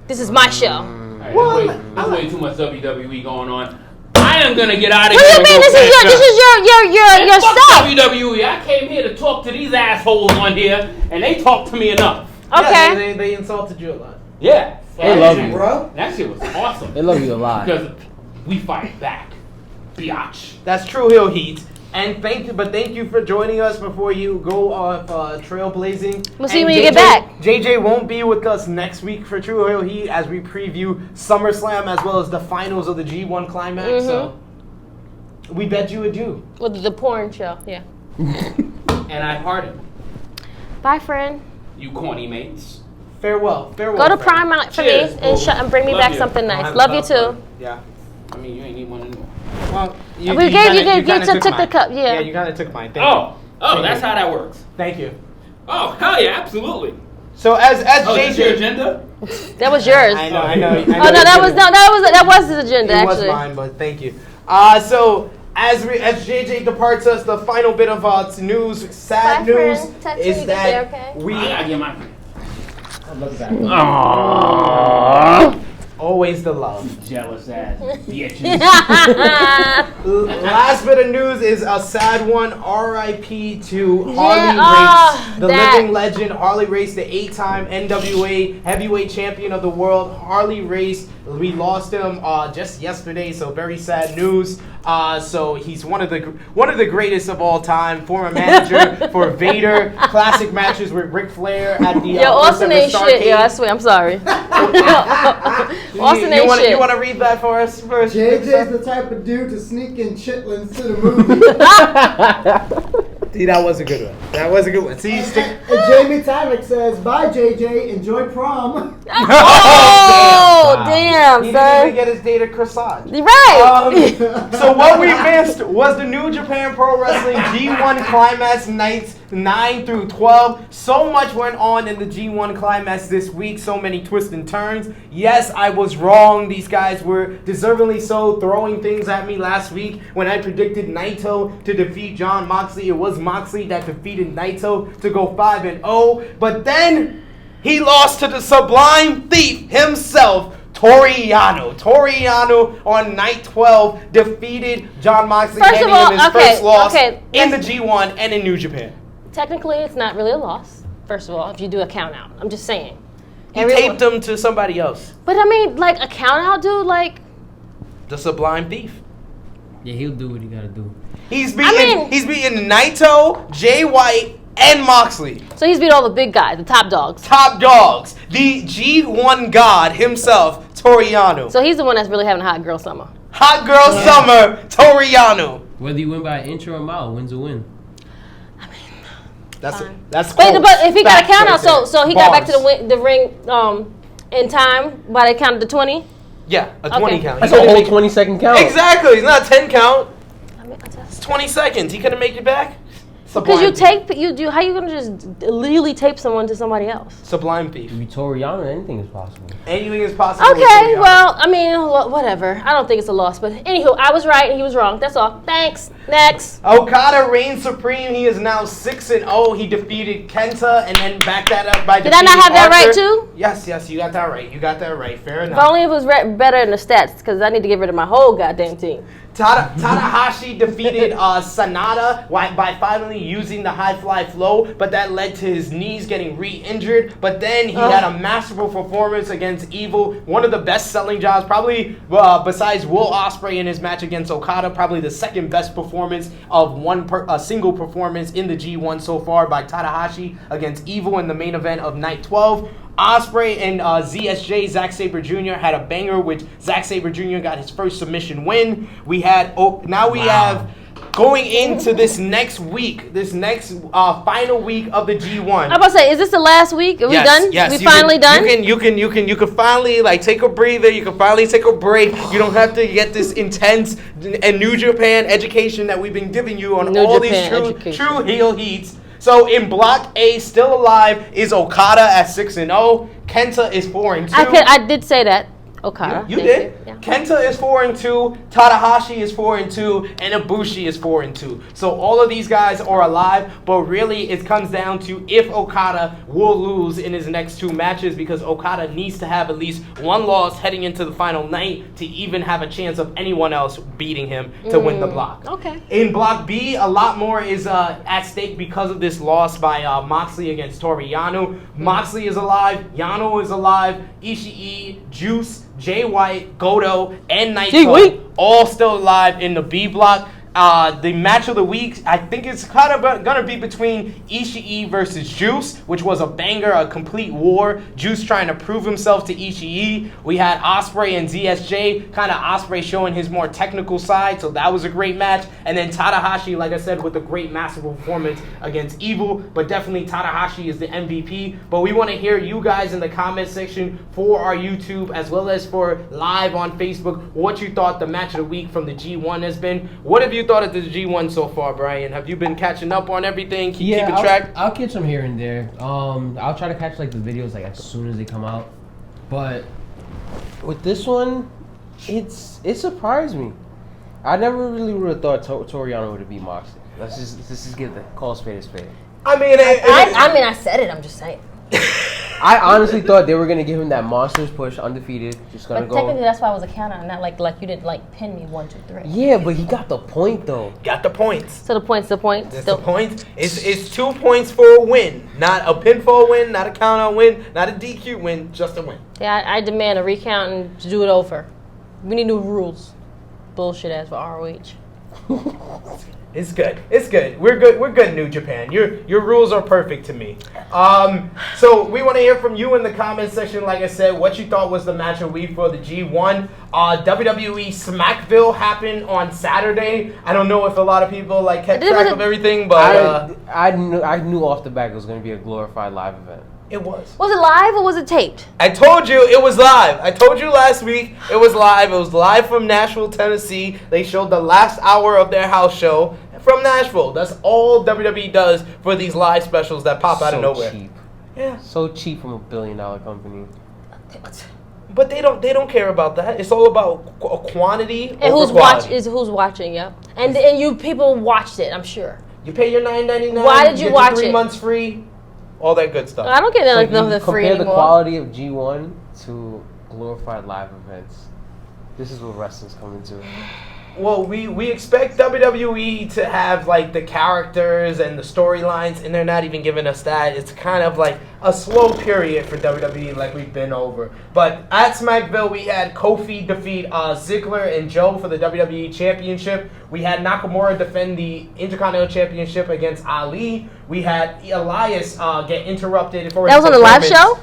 This is my show. There's way too much WWE going on. I am gonna get out of here. What do you mean? This is your stuff. WWE. I came here to talk to these assholes on here, and they talk to me enough. Okay. Yeah, they insulted you a lot. Yeah. They love you, bro. That shit was awesome. They love you a lot. Because we fight back. Biatch. That's Tru Heel Heat. And thank you for joining us before you go off trailblazing. We'll see when you get back. JJ won't be with us next week for Tru Heel Heat as we preview SummerSlam as well as the finals of the G1 Climax. Mm-hmm. So we bid you adieu. Well, the porn show, yeah. And I pardon. Bye, friend. You corny mates. Farewell. Go to Prime for me and bring me back something nice. Love you too. Yeah. I mean, you ain't need one anymore. Well, you took the cup. Yeah. Yeah, you kind of took mine. Thank you. That's how that works. Thank you. Oh, hell yeah, absolutely. So as JJ, your agenda? That was yours. I know. That was his agenda. It actually was mine, but thank you. So as JJ departs us, the final bit of news, sad news, is that I gotta get my. I love that. Always the love. Jealous ass bitches. Last bit of news is a sad one. R.I.P. to Harley Race, the living legend. Harley Race, the 8-time NWA heavyweight champion of the world. Harley Race, we lost him just yesterday, so very sad news. So he's one of the greatest of all time. Former manager for Vader. Classic matches with Ric Flair at the Yo, Austin ain't shit. Yo, I swear, I'm sorry. Austin ain't shit. You want to read that for us first? JJ's the type of dude to sneak in chitlins to the movie. See, that was a good one. That was a good one. See, and Jamie Tyrick says, "Bye, JJ. Enjoy prom." Oh, damn, he son. didn't even get his date at Krssi. Right. So what we missed was the New Japan Pro Wrestling G1 Climax nights 9 through 12. So much went on in the G1 Climax this week. So many twists and turns. Yes, I was wrong. These guys were deservingly so throwing things at me last week when I predicted Naito to defeat Jon Moxley. It was Moxley that defeated Naito to go 5-0. But then he lost to the Sublime Thief himself, Toru Yano. Toru Yano on night 12 defeated Jon Moxley, First handing of all, him his first loss okay, in the G1 and in New Japan. Technically, it's not really a loss. First of all, if you do a count out, I'm just saying. He taped him to somebody else. But I mean, like a count out, dude, like The Sublime Thief. Yeah, he'll do what he gotta do. He's beating Naito, Jay White, and Moxley. So he's beat all the big guys, the top dogs. Top dogs. The G1 god himself, Toru Yano. So he's the one that's really having a hot girl summer. Hot girl summer, Toru Yano. Whether you win by an inch or a mile, win's a win. That's fine. That's But cold. if he got a count out, Facts so he right got back to there. the ring in time by they counted to 20. Yeah, a 20 Okay. count. That's a whole 20-second count. Exactly. It's not a 10 count. I mean, It's 20 seconds. He couldn't make it back. because Sublime how you gonna just legally tape someone to somebody else? Sublime Thief. If you Toru Yano, anything is possible. Anything is possible. with Okay, Toru Yano. well, I mean, whatever. I don't think it's a loss, but anywho, I was right and he was wrong. That's all. Thanks. Next. Okada reigns supreme. He is now 6-0. He defeated Kenta and then backed that up by Did I defeating not have that right Arthur. too? Yes, you got that right. You got that right. Fair If enough. only it was better in the stats, because I need to get rid of my whole goddamn team. Tanahashi defeated Sanada by finally using the high fly flow, but that led to his knees getting re-injured. But then he had a masterful performance against Evil, one of the best-selling jobs, probably besides Will Ospreay in his match against Okada, probably the second best performance of a single performance in the G1 so far by Tanahashi against Evil in the main event of night 12. Ospreay and ZSJ, Zack Sabre Jr. had a banger, which Zack Sabre Jr. got his first submission win. We have going into this next week, final week of the G1. I'm about to say, is this the last week? Are we done? Yes, we finally done? You can finally take a breather. You can finally take a break. You don't have to get this intense and New Japan education that we've been giving you on all these true heel heats. So in Block A, still alive is Okada at 6-0. Kenta is 4-2. I did say that. Okada. You did. Yeah. Kenta is 4-2. Tanahashi is 4-2, and Ibushi is 4-2. So all of these guys are alive, but really it comes down to if Okada will lose in his next two matches, because Okada needs to have at least one loss heading into the final night to even have a chance of anyone else beating him to win the block. Okay. In Block B, a lot more is at stake because of this loss by Moxley against Toru Yano. Moxley is alive. Yano is alive. Ishii, Juice, Jay White, Goto, and Naito all still alive in the B block. The match of the week, I think it's kind of going to be between Ishii versus Juice, which was a banger, a complete war. Juice trying to prove himself to Ishii. We had Ospreay and ZSJ, kind of Ospreay showing his more technical side, so that was a great match. And then Tanahashi, like I said, with a great masterful performance against Evil, but definitely Tanahashi is the MVP. But we want to hear you guys in the comment section for our YouTube as well as for live on Facebook what you thought the match of the week from the G1 has been. What have you thought of the G1 so far, Brian? Have you been catching up on everything? Keeping track? I'll catch them here and there. I'll try to catch the videos as soon as they come out. But with this one, it surprised me. I never really would have thought Toru Yano would have beat Moxley. Let's just give the call spade a spade. I mean, I said it. I'm just saying. I honestly thought they were gonna give him that monsters push, undefeated, just gonna But technically, that's why it was a counter, and not like you didn't like pin me 1, 2, 3. Yeah, but he got the point though. Got the points. So the points. That's the point. It's 2 points for a win, not a pinfall win, not a count out win, not a DQ win, just a win. Yeah, I demand a recount and to do it over. We need new rules. Bullshit ass for ROH. It's good. It's good. We're good. We're good, New Japan. Your rules are perfect to me. So we want to hear from you in the comment section. Like I said, what you thought was the match of the week for the G1. WWE Smackville happened on Saturday. I don't know if a lot of people like kept track of everything, but I knew off the back it was going to be a glorified live event. It was. Was it live or was it taped? I told you it was live. I told you last week it was live. It was live from Nashville, Tennessee. They showed the last hour of their house show from Nashville. That's all WWE does for these live specials that pop out of nowhere. Cheap. Yeah. So cheap from $1 billion company. But they don't care about that. It's all about quantity And over quality. who's watching? Yep. And you people watched it, I'm sure. You pay your $9.99. Why did you get watch the 3 it? months free. All that good stuff. I don't get So nothing free compare anymore. the quality of G1 to glorified live events. This is what wrestling's coming to. Well, we expect WWE to have like the characters and the storylines, and they're not even giving us that. It's kind of like a slow period for WWE, like we've been over. But at Smackville, we had Kofi defeat Ziggler and Joe for the WWE Championship. We had Nakamura defend the Intercontinental Championship against Ali. We had Elias get interrupted for his That was on the live performance.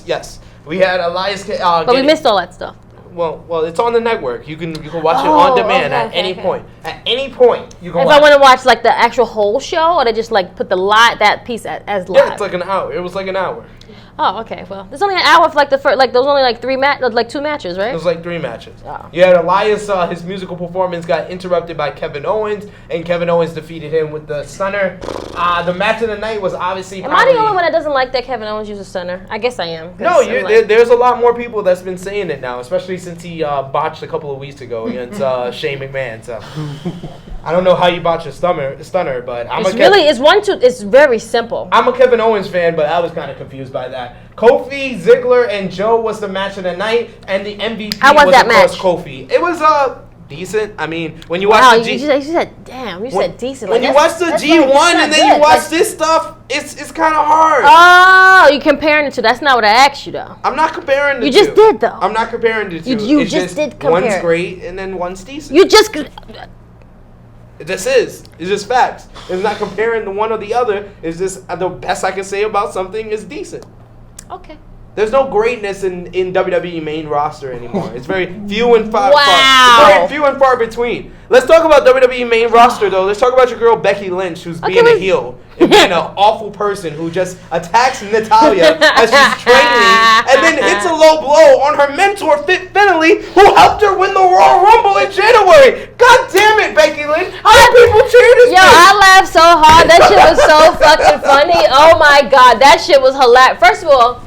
show? Yes. We had Elias But we missed all that stuff. Well, it's on the network. You can watch it on demand at any point. At any point, you can If watch I want to watch like the actual whole show, or they just like put that piece as live? Yeah, it's like an hour. It was like an hour. Oh, okay. Well, there's only an hour for like the first, like there was only like 2 matches, right? It was like 3 matches. Oh. You had Elias, his musical performance got interrupted by Kevin Owens, and Kevin Owens defeated him with the stunner. The match of the night was obviously Am I the only one that doesn't like that Kevin Owens uses stunner? I guess I am. No, there's a lot more people that's been saying it now, especially since he botched a couple of weeks ago against Shane McMahon. So I don't know how you botch a stunner, but it's very simple. I'm a Kevin Owens fan, but I was kind of confused by that. Kofi, Ziggler, and Joe was the match of the night, and the MVP How was that of course match? Kofi. It was decent. I mean, when you watch you said damn. You said decent. When you watch the G1 and then you watch this stuff, it's kind of hard. Oh, you comparing the two? That's not what I asked you though. I'm not comparing the two. You just did though. I'm not comparing the two. You just did compare. One's great and then one's decent. You just. It's just facts. It's not comparing the one or the other. It's just the best I can say about something is decent. Okay. There's no greatness in WWE main roster anymore. It's very few and far. Wow. Very few and far between. Let's talk about WWE main roster though. Let's talk about your girl Becky Lynch, who's being a heel and being an awful person who just attacks Natalya as she's training, and then hits a low blow on her mentor Fit Finlay, who helped her win the Royal Rumble in January. God damn it, Becky Lynch! How do people cheer this? Yo, I laughed so hard. That shit was so fucking funny. Oh my god, that shit was hilarious. First of all.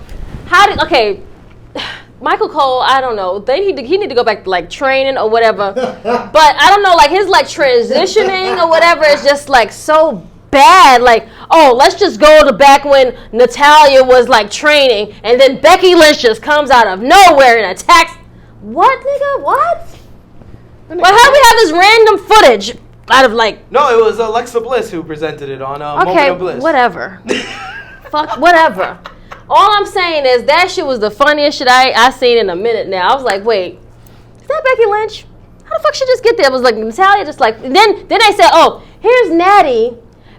Michael Cole, I don't know. He need to go back to like training or whatever. But I don't know, like his like transitioning or whatever is just like so bad. Like, oh, let's just go to back when Natalya was like training, and then Becky Lynch just comes out of nowhere and attacks. What, nigga? What? Well, how do we have this random footage out of like? No, it was Alexa Bliss who presented it on Moment of Bliss. Whatever. Fuck, whatever. All I'm saying is that shit was the funniest shit I seen in a minute now. I was like, wait, is that Becky Lynch? How the fuck she just get there? It was like Natalya just like, then they said, oh, here's Natty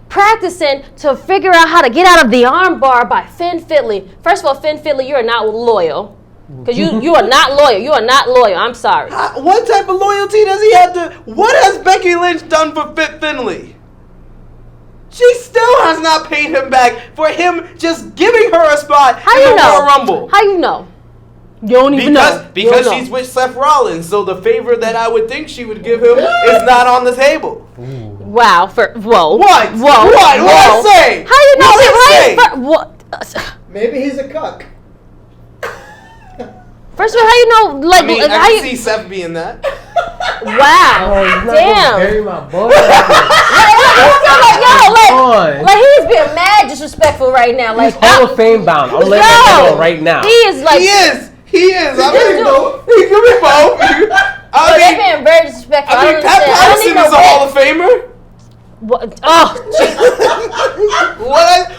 practicing to figure out how to get out of the arm bar by Finn Finlay. First of all, Finn Finlay, you are not loyal. Because you are not loyal. You are not loyal. I'm sorry. What type of loyalty does he have to... What has Becky Lynch done for Fit Finlay? She still has not paid him back for him just giving her a spot in the Royal Rumble. How you know? You don't even know. Because she's with Seth Rollins, so the favor that I would think she would give him is not on the table. Wow. Whoa. What? Whoa. What? What I say? How you know? What? Maybe he's a cuck. First of all, how you know? Like, I mean, I can see Seth being that. Wow. Damn. Bury my boy. Like he's being mad disrespectful right now. Like he's Hall of Fame bound. I'm letting you know right now. He is like. He is. I mean, he can be both. They're being very disrespectful. I mean, Pat Patterson is a Hall of Famer. What? Oh.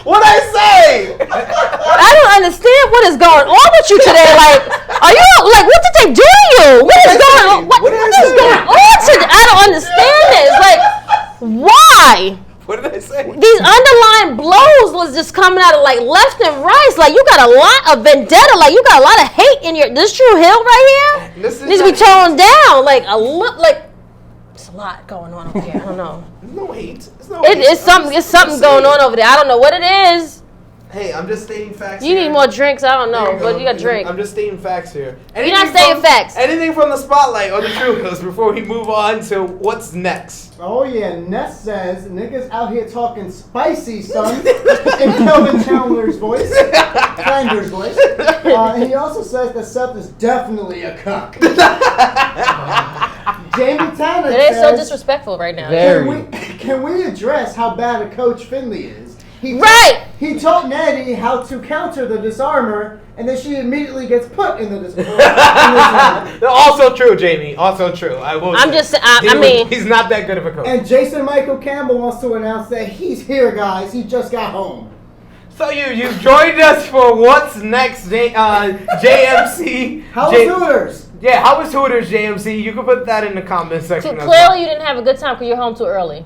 What I say? I don't understand what is going on with you today. Like, are you like? What did they do to you? What is going on? What is going on today? I don't understand this. Like, why? What did I say? These underlying blows was just coming out of like left and right. Like you got a lot of vendetta. Like you got a lot of hate in your. This Tru Heel right here needs to be toned down. Like it's a lot going on over here. I don't know. There's no hate. It's something going on over there. I don't know what it is. Hey, I'm just stating facts. You need more drinks. I don't know, but you got drink. I'm just stating facts here. You're not stating facts. Anything from the spotlight on the Tru Heels before we move on to what's next? Oh yeah, Ness says niggas out here talking spicy, son, in Kelvin Chandler's voice, Chandler's voice. And he also says that Seth is definitely a cuck. Jamie Tanner They're says, so disrespectful right now. Can we address how bad a coach Finley is? He taught Natty how to counter the disarmer, and then she immediately gets put in the disarmer. Also true, Jamie. Also true. I will. He's not that good of a coach. And Jason Michael Campbell wants to announce that he's here, guys. He just got home. So you've joined us for what's next, JMC. How was Hooters? Yeah, how was Hooters, JMC? You can put that in the comment section. Clearly, you didn't have a good time because you're home too early.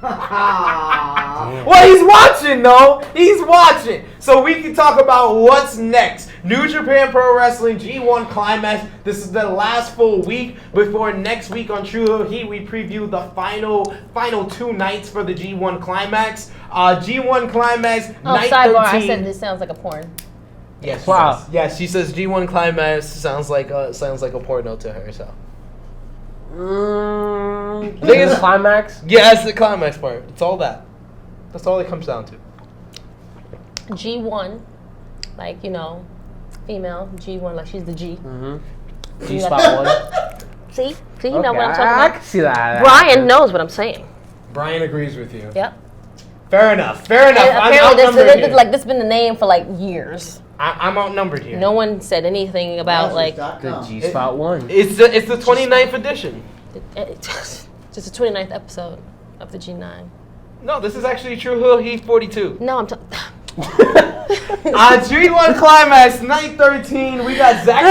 Well, he's watching, though. He's watching. So we can talk about what's next. New Japan Pro Wrestling G1 Climax. This is the last full week before next week on Tru Heel Heat. We preview the final 2 nights for the G1 Climax. G1 Climax. Night sidebar. 13. I said this sounds like a porn. Yes. Wow. Yes, she says G1 Climax sounds like a porno to her. So. I think it's the climax. Yeah, it's the climax part. It's all that. That's all it comes down to. G1, like, female. G1, like she's the G. Mm-hmm. G-spot 1. See, you know what I'm talking about? I can see that. Brian knows what I'm saying. Brian agrees with you. Yep. Fair enough. Apparently, this has been the name for like years. I'm outnumbered here. No one said anything about like the G-spot 1. It's the 29th edition. Just the 29th episode of the G9. No, this is actually Tru Heel Heat 42. No, I'm G1 Climax, night 13. We got Zack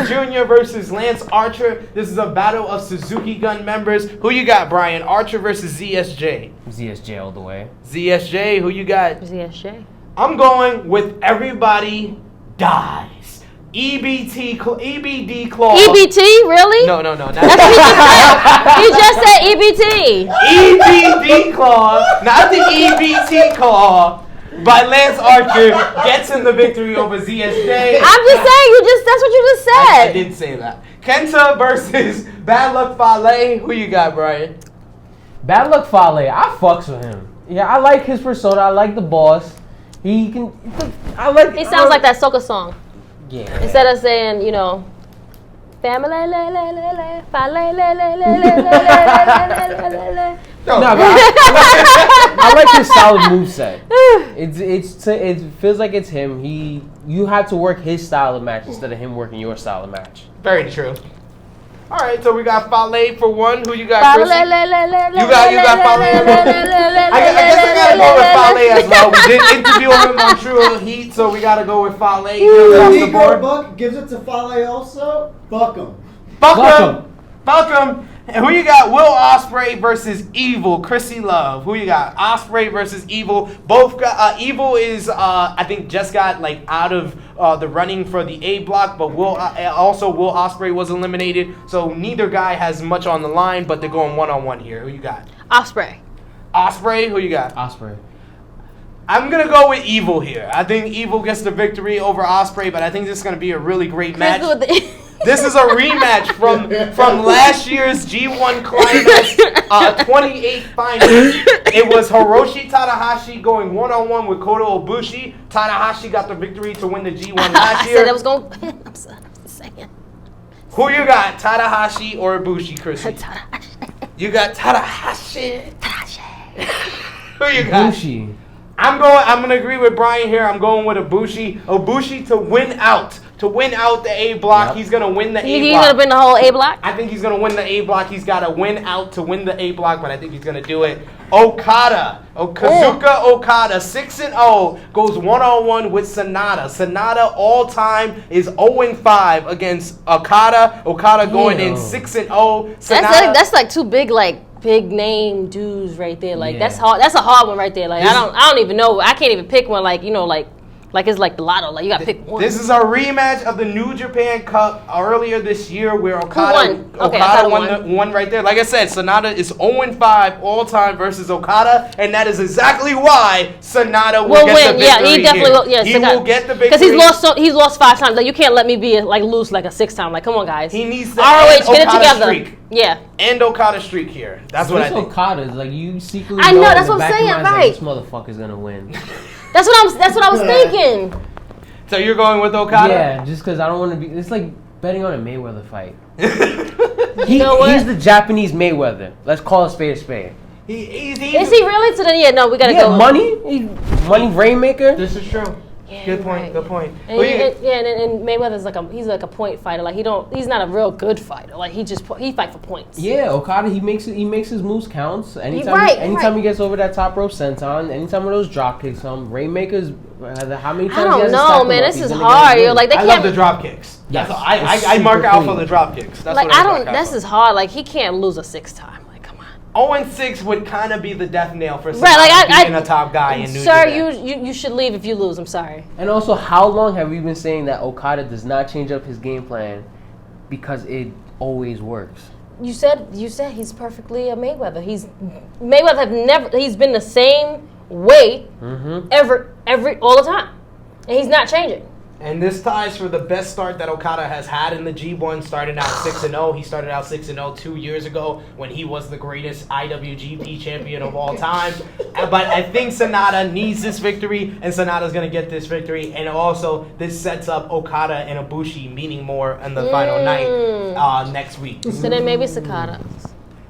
Sabre Jr. versus Lance Archer. This is a battle of Suzuki Gun members. Who you got, Brian? Archer versus ZSJ. ZSJ all the way. ZSJ, who you got? ZSJ. I'm going with Everybody Dies. EBD Claw. EBT, really? No. That's what you just said. You just said EBT. EBD Claw, not the EBT Claw, by Lance Archer gets him the victory over ZSJ. I'm just saying, that's what you just said. I did say that. Kenta versus Bad Luck Fale. Who you got, Brian? Bad Luck Fale. I fucks with him. Yeah, I like his persona. I like the boss. He sounds like that soca song. Yeah. Instead of saying, family, I like his solid moveset. It feels like it's him. You have to work his style of match instead of him working your style of match. Very true. All right, so we got Fale for one. Who you got, Krssi? You got Fale. I guess I gotta go with Fale as well. We did interview him on Tru Heel Heat, so we gotta go with Fale. Negro Buck gives it to Fale also. Fuck him. And who you got? Will Ospreay versus Evil. Krssi Luv. Who you got? Ospreay versus Evil. Both got Evil is I think just got like out of the running for the A block, but Will Ospreay was eliminated. So neither guy has much on the line, but they're going 1-on-1 here. Who you got? Ospreay. Who you got? Ospreay. I'm gonna go with Evil here. I think Evil gets the victory over Ospreay, but I think this is gonna be a really great match. This is a rematch from last year's G1 Climax 28 finals. It was Hiroshi Tanahashi going 1-on-1 with Kota Ibushi. Tanahashi got the victory to win the G1 last year. I said I was going. I'm saying. Who you got, Tanahashi or Ibushi, Krssi? You got Tanahashi. Who you got? Ibushi. I'm gonna agree with Brian here. I'm going with Ibushi. Ibushi to win out. To win out the A block. Yep. He's gonna win the A block. He's gonna win the whole A block? I think he's gonna win the A block. He's gotta win out to win the A block, but I think he's gonna do it. Kazuka Okada, 6-0, goes one-on-one with Sonata. Sonata all time is 0-5 against Okada. Okada going in 6-0. That's like two big name dudes right there. Like that's hard. That's a hard one right there. Like I don't even know. I can't even pick one. Like like it's like the lotto. Like you gotta pick one. This is a rematch of the New Japan Cup earlier this year where Okada won right there. Like I said, Sonata is 0-5 all time versus Okada, and that is exactly why Sonata will get the victory. Yeah, he definitely will. Yeah, he will get the victory because he's lost 5 times. Like you can't let me be lose like a 6th time. Like come on, guys. He needs to ROH get it together. Streak. Yeah. End Okada streak here. That's what I think. Okada's like you secretly. I know that's what I'm saying. Right. This motherfucker's gonna win. That's what I was thinking. So you're going with Okada? Yeah, just because I don't want to be. It's like betting on a Mayweather fight. He's the Japanese Mayweather. Let's call a spade a spade. Is he really? So then, no, we gotta go. Money Rainmaker. This is true. Yeah, good point. Good point. And Mayweather's he's like a point fighter. Like he's not a real good fighter. Like he fight for points. Yeah, Okada he makes his moves counts. Anytime he gets over that top rope senton, anytime of those drop kicks, Rainmakers. How many times? I don't know, man. This is hard. I love the drop kicks. Yes, I mark out for the drop kicks. That's like I don't. This is hard. Like he can't lose a 6th time. 0-6 would kind of be the death nail for being a top guy in New Japan. Sir, you should leave if you lose. I'm sorry. And also, how long have we been saying that Okada does not change up his game plan because it always works? You said he's perfectly a Mayweather. He's been the same weight all the time, and he's not changing. And this ties for the best start that Okada has had in the G1, starting out 6-0. He started out 6-0 2 years ago when he was the greatest IWGP champion of all time. But I think Sonata needs this victory, and Sonata's going to get this victory. And also, this sets up Okada and Ibushi meeting more on the final night next week. So then maybe Sakata.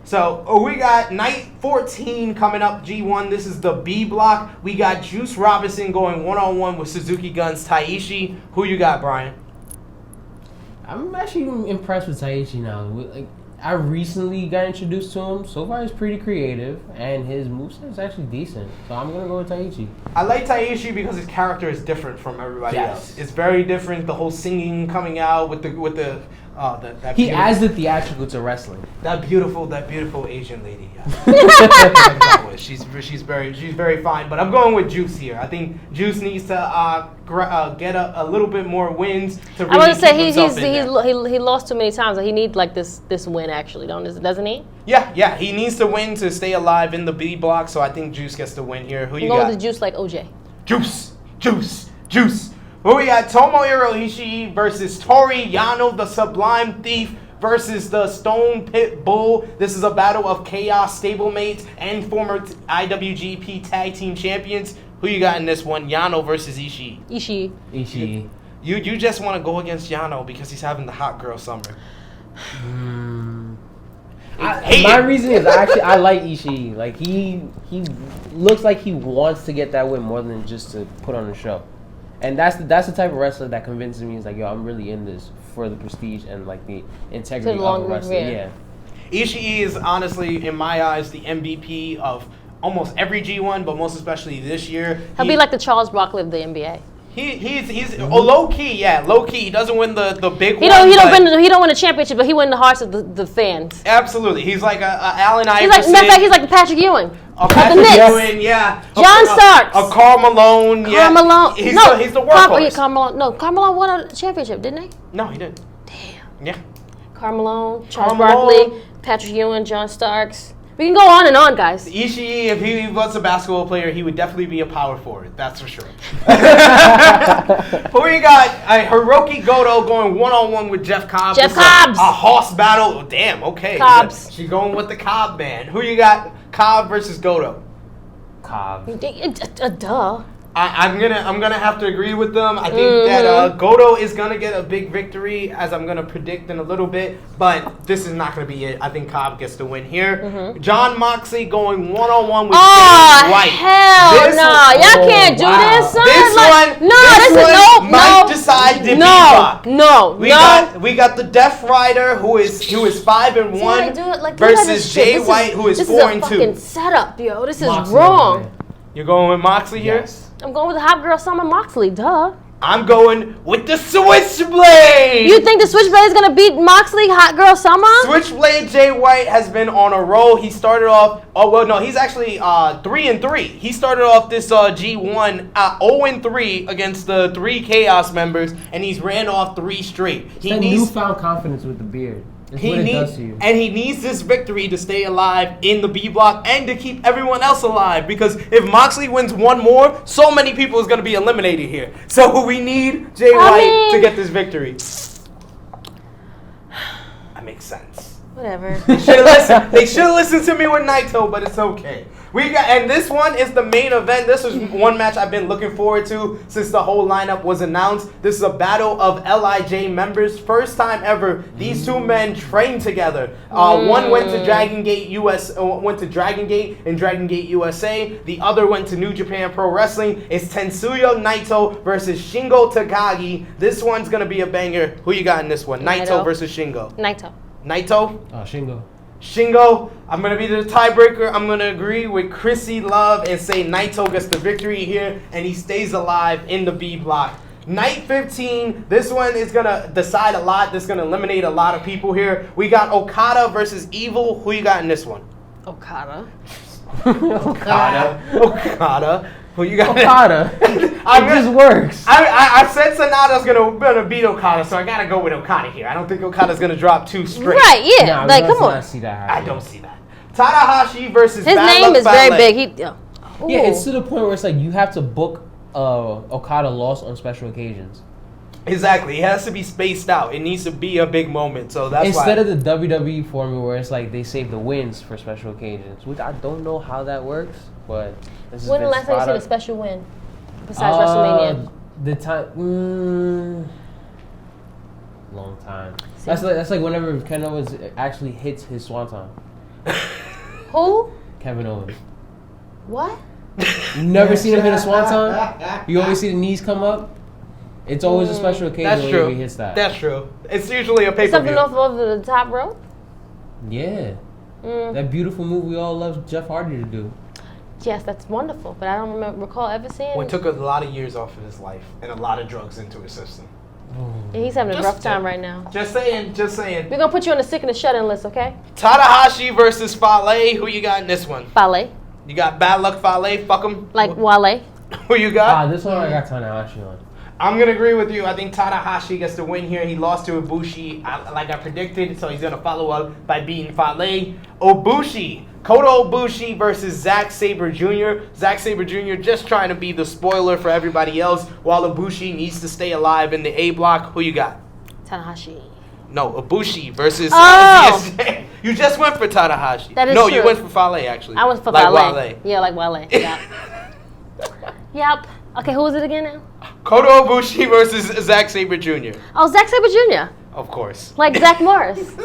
So we got night 14 coming up, G1. This is the B block. We got Juice Robinson going one-on-one with Suzuki Gun's Taishi. Who you got, Brian? I'm actually impressed with Taishi now. I recently got introduced to him. So far, he's pretty creative, and his moveset is actually decent. So I'm gonna go with Taishi. I like Taishi because his character is different from everybody else. It's very different. The whole singing coming out with the he adds the theatrical to wrestling. That beautiful Asian lady. Yeah. she's very fine. But I'm going with Juice here. I think Juice needs to get a little bit more wins to really I want to say he lost too many times. He needs like this win actually, doesn't he? Yeah. He needs to win to stay alive in the B block. So I think Juice gets the win here. Who you got? Go with the Juice like OJ. Juice. Who we got? Tomohiro Ishii versus Toru Yano, the Sublime Thief, versus the Stone Pit Bull. This is a battle of Chaos stablemates and former IWGP Tag Team Champions. Who you got in this one? Yano versus Ishii. Ishii. You just want to go against Yano because he's having the hot girl summer. My reason is I like Ishii. Like he looks like he wants to get that win more than just to put on a show. And that's the type of wrestler that convinces me is like, yo, I'm really in this for the prestige and like the integrity of a wrestler. Yeah. Ishii is honestly, in my eyes, the MVP of almost every G1, but most especially this year. He'll be like the Charles Barkley of the NBA. He's low key. He doesn't win the big one. He don't win a championship, but he win the hearts of the fans. Absolutely, he's like a Allen Iverson. Matter of fact, he's like the Patrick Ewing. Patrick Ewing, yeah. John Starks. A Karl Malone, yeah. Karl Malone. He's the workhorse. Karl Malone won a championship, didn't he? No, he didn't. Damn. Yeah. Karl Malone, Charles Barkley, Patrick Ewing, John Starks. We can go on and on, guys. Ishii, if he was a basketball player, he would definitely be a power forward. That's for sure. But we got Hiroki Goto going one-on-one with Jeff Cobb. Jeff Cobbs. A horse battle. Oh, damn, okay. Cobbs. She's going with the Cobb man. Who you got? Cobb versus Goto. Cobb. Duh. I'm gonna have to agree with them. I think that Goto is gonna get a big victory, as I'm gonna predict in a little bit. But this is not gonna be it. I think Cobb gets the win here. John Moxley going 1-on-1 with Jay White. Hell no! Y'all can't do this, son. This one might decide the B-block. We got the Death Rider who is 5-1 versus Jay White who is 4-2. This is a fucking setup, yo. This is wrong. You're going with Moxley here? Yes. I'm going with the Hot Girl Summer Moxley, duh. I'm going with the Switchblade. You think the Switchblade is gonna beat Moxley, Hot Girl Summer? Switchblade Jay White has been on a roll. He started off. He's actually 3-3. He started off this G1 0-3 against the 3 Chaos members, and he's ran off 3 straight. He needs newfound confidence with the beard. He needs this victory to stay alive in the B block and to keep everyone else alive. Because if Moxley wins one more, so many people is going to be eliminated here. So we need Jay White to get this victory. That makes sense. Whatever. They should have listened to me with Naito, but it's okay. And this one is the main event. This is one match I've been looking forward to since the whole lineup was announced. This is a battle of LIJ members. First time ever these two men trained together. One went to Dragon Gate in Dragon Gate USA. The other went to New Japan Pro Wrestling. It's Tetsuya Naito versus Shingo Takagi. This one's gonna be a banger. Who you got in this one? Naito versus Shingo. Naito. Shingo, I'm going to be the tiebreaker. I'm going to agree with Krssi Luv and say Naito gets the victory here, and he stays alive in the B block. Night 15, this one is going to decide a lot. This is going to eliminate a lot of people here. We got Okada versus Evil. Who you got in this one? Okada. Who you got? Okada. It just works. I said Sonata's gonna beat Okada, so I gotta go with Okada here. I don't think Okada's gonna drop 2 straight. Right? Yeah. Come on. I don't see that. Tanahashi versus his name is very big. Yeah, it's to the point where it's like you have to book Okada loss on special occasions. Exactly. It has to be spaced out. It needs to be a big moment. So that's instead of the WWE formula where it's like they save the wins for special occasions, which I don't know how that works, but this when the last time you seen a special win besides WrestleMania? The time, long time. See? That's like whenever Kevin Owens actually hits his swanton. Who? Kevin Owens. What? You never seen him hit a swanton? You always see the knees come up. It's always a special occasion when he hits that. That's true. It's usually a pay-per-view. Something off of the top rope? Yeah. That beautiful move we all love Jeff Hardy to do. Yes, that's wonderful, but I don't recall ever seeing it. Well, it took a lot of years off of his life and a lot of drugs into his system. Yeah, he's having a rough time right now. Just saying. We're going to put you on the sick and the shut-in list, okay? Tanahashi versus Fale. Who you got in this one? Fale. You got Bad Luck Fale? Fuck him. Like Wale. Who you got? This one I got Tanahashi on. I'm going to agree with you. I think Tanahashi gets the win here. He lost to Ibushi like I predicted, so he's going to follow up by beating Fale. Kota Ibushi versus Zack Sabre Jr. Zack Sabre Jr. just trying to be the spoiler for everybody else, while Ibushi needs to stay alive in the A block. Who you got? Tanahashi. No, Ibushi versus ZSJ. You just went for Tanahashi. That is true. You went for Fale, actually. I went for Fale. Yeah, like Wale. Yeah. Yep. Okay, who is it again now? Kota Ibushi versus Zack Sabre Jr. Oh, Zack Sabre Jr. Of course. Like Zach Morris.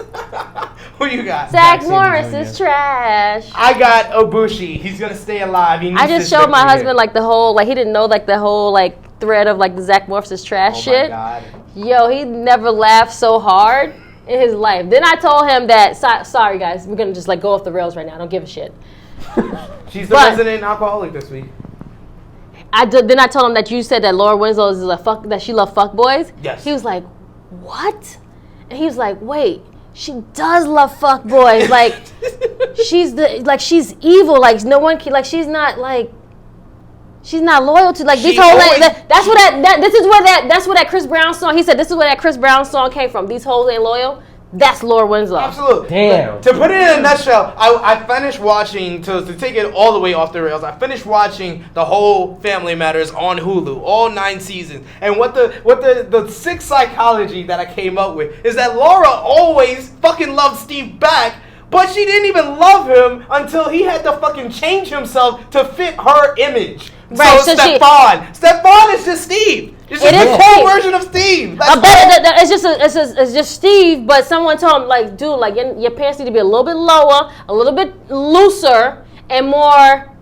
Who you got? Zach Morris is trash. I got Ibushi. He's gonna stay alive. I just showed my husband like the whole, like he didn't know like the whole like thread of like the Zach Morris is trash shit. Oh my God. Yo, he never laughed so hard in his life. Then I told him that, sorry guys, we're gonna just like go off the rails right now. I don't give a shit. She's the resident alcoholic this week. Then I told him that you said that Laura Winslow is that she loved fuck boys. Yes. He was like, what? And he was like, wait, she does love fuck boys. Like she's evil. Like no one can, like she's not loyal to like this whole that's where that Chris Brown song. He said this is where that Chris Brown song came from. These hoes ain't loyal. That's Laura Winslow. Absolutely. Damn. To put it in a nutshell, I finished watching, to take it all the way off the rails, I finished watching the whole Family Matters on Hulu, all 9 seasons. And what the sick psychology that I came up with is that Laura always fucking loved Steve back But she didn't even love him until he had to fucking change himself to fit her image. Right, So, so Stefan is just Steve. It's just a cool version of Steve. It's just Steve, but someone told him, like, dude, like, your pants need to be a little bit lower, a little bit looser, and more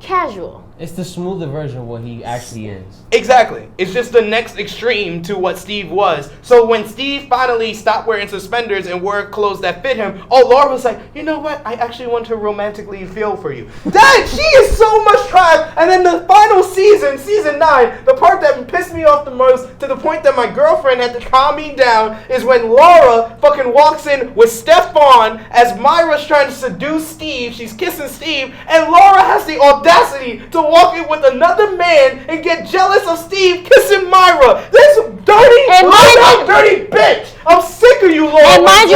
casual. It's the smoother version of what he actually is. Exactly. It's just the next extreme to what Steve was. So when Steve finally stopped wearing suspenders and wore clothes that fit him, Laura was like, you know what? I actually want to romantically feel for you. Dad, she is so much trash. And then the final season, season 9, the part that pissed me off the most, to the point that my girlfriend had to calm me down, is when Laura fucking walks in with Stefan as Myra's trying to seduce Steve. She's kissing Steve, and Laura has the audacity to walk in with another man and get jealous of Steve kissing Myra. This dirty bitch. I'm sick of you, Laura. And mind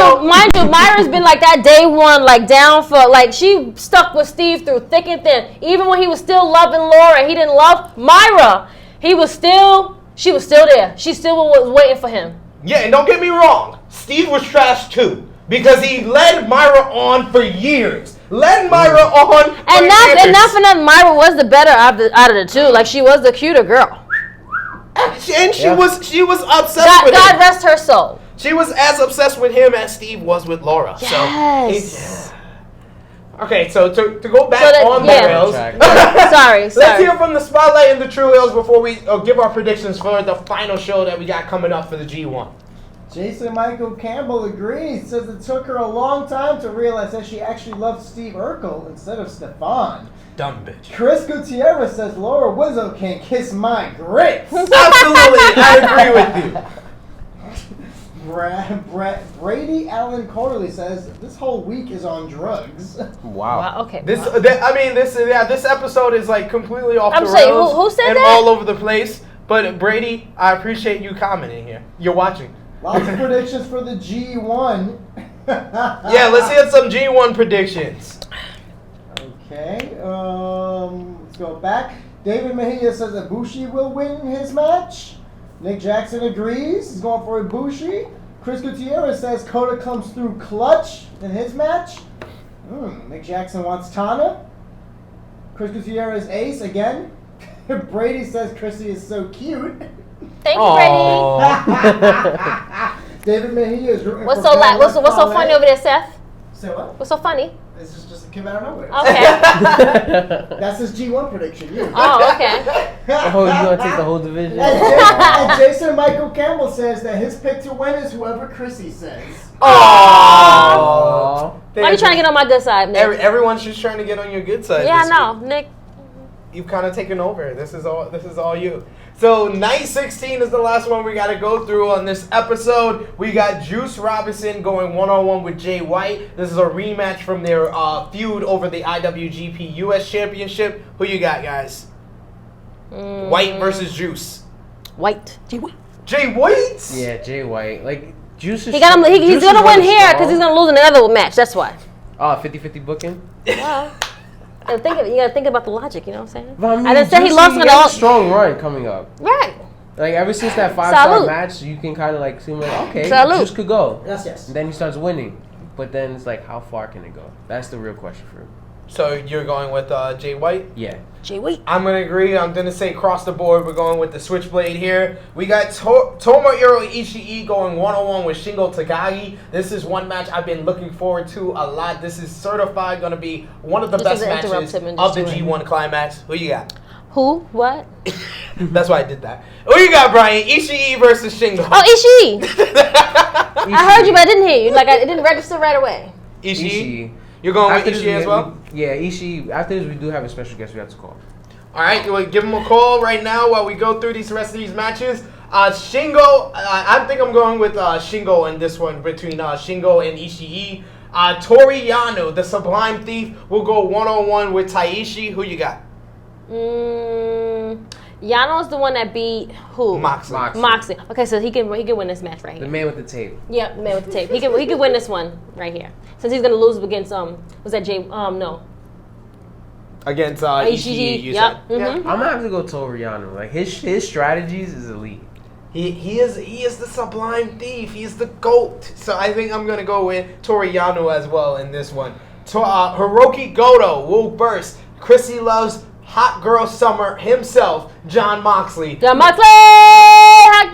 you, Myra's been like that day one, like down for, like, she stuck with Steve through thick and thin. Even when he was still loving Laura, he didn't love Myra. She was still there. She still was waiting for him. Yeah, and don't get me wrong, Steve was trash too, because he led Myra on for years. And not for nothing, Myra was the better out of the two. Like, she was the cuter girl. And she was obsessed with him. God rest her soul. She was as obsessed with him as Steve was with Laura. Yes. Okay, so to go back on the rails. Sorry. Let's hear from the Spotlight and the Tru Heels before we give our predictions for the final show that we got coming up for the G1. Jason Michael Campbell agrees, says it took her a long time to realize that she actually loved Steve Urkel instead of Stefan. Dumb bitch. Chris Gutierrez says Laura Wizzo can kiss my grits. Absolutely, I agree with you. Brady Allen Corley says this whole week is on drugs. Wow. Okay. This episode is like completely off the rails. I'm saying, who said and that? all over the place. But Brady, I appreciate you commenting here. You're watching. Lots of predictions for the G1. Yeah, let's hear some G1 predictions. Okay, let's go back. David Mejia says Ibushi will win his match. Nick Jackson agrees. He's going for Ibushi. Chris Gutierrez says Kota comes through clutch in his match. Nick Jackson wants Tana. Chris Gutierrez ace again. Brady says Krssi is so cute. Thank you, Brady. David Mejia is rooting What's for so funny over there, Seth? Say what? What's so funny? This is just a kid out of nowhere. Okay. That's his G1 prediction. Oh, okay. Oh, you gonna take the whole division? And Jason Michael Campbell says that his pick to win is whoever Krssi says. Aww. Why are you trying to get on my good side, Nick? Everyone's just trying to get on your good side. Yeah, I know, Nick. You've kind of taken over. This is all you. So night 16 is the last one we got to go through on this episode. We got Juice Robinson going one-on-one with Jay White. This is a rematch from their feud over the IWGP US Championship. Who you got, guys? White versus Juice. White. Jay White. Jay White? Yeah, Jay White. Like, Juice is... He's going to win here because he's going to lose in another match. That's why. Oh, 50-50 booking? Well, you gotta think about the logic, you know what I'm saying? But I mean, I didn't say he lost on a strong run coming up. Right. Like, ever since that 5-star match, you can kind of like seem like, okay, Juice could go. Yes. And then he starts winning. But then it's like, how far can it go? That's the real question for him. So you're going with Jay White? Yeah. Jay White. I'm going to agree. I'm going to say across the board, we're going with the Switchblade here. We got Tomohiro Ishii going one-on-one with Shingo Takagi. This is one match I've been looking forward to a lot. This is certified going to be one of the best matches of the G1 Climax. Who you got? Who? What? That's why I did that. Who you got, Brian? Ishii versus Shingo. Oh, Ishii. I heard you, but I didn't hear you. Like, it didn't register right away. Ishii. You're going with Ishii as well? Yeah, Ishii. After this, we do have a special guest we have to call. All right, we'll give him a call right now while we go through the rest of these matches. Shingo, I think I'm going with Shingo in this one between Shingo and Ishii. Toru Yano, the Sublime Thief, will go one-on-one with Taishi. Who you got? Yano's the one that beat who? Moxley. Okay, so he can win this match right here. The man with the tape. Yep, the man with the tape. He can win this one right here. Since he's gonna lose against was that Jay? No. Against Ishii. Yep. Mm-hmm. I'm gonna have to go Toru Yano. Like his strategies is elite. He is the sublime thief. He's the GOAT. So I think I'm gonna go with Toru Yano as well in this one. Hiroki Goto will burst Krssi Luv's hot girl summer himself, Jon Moxley. Jon Moxley, hot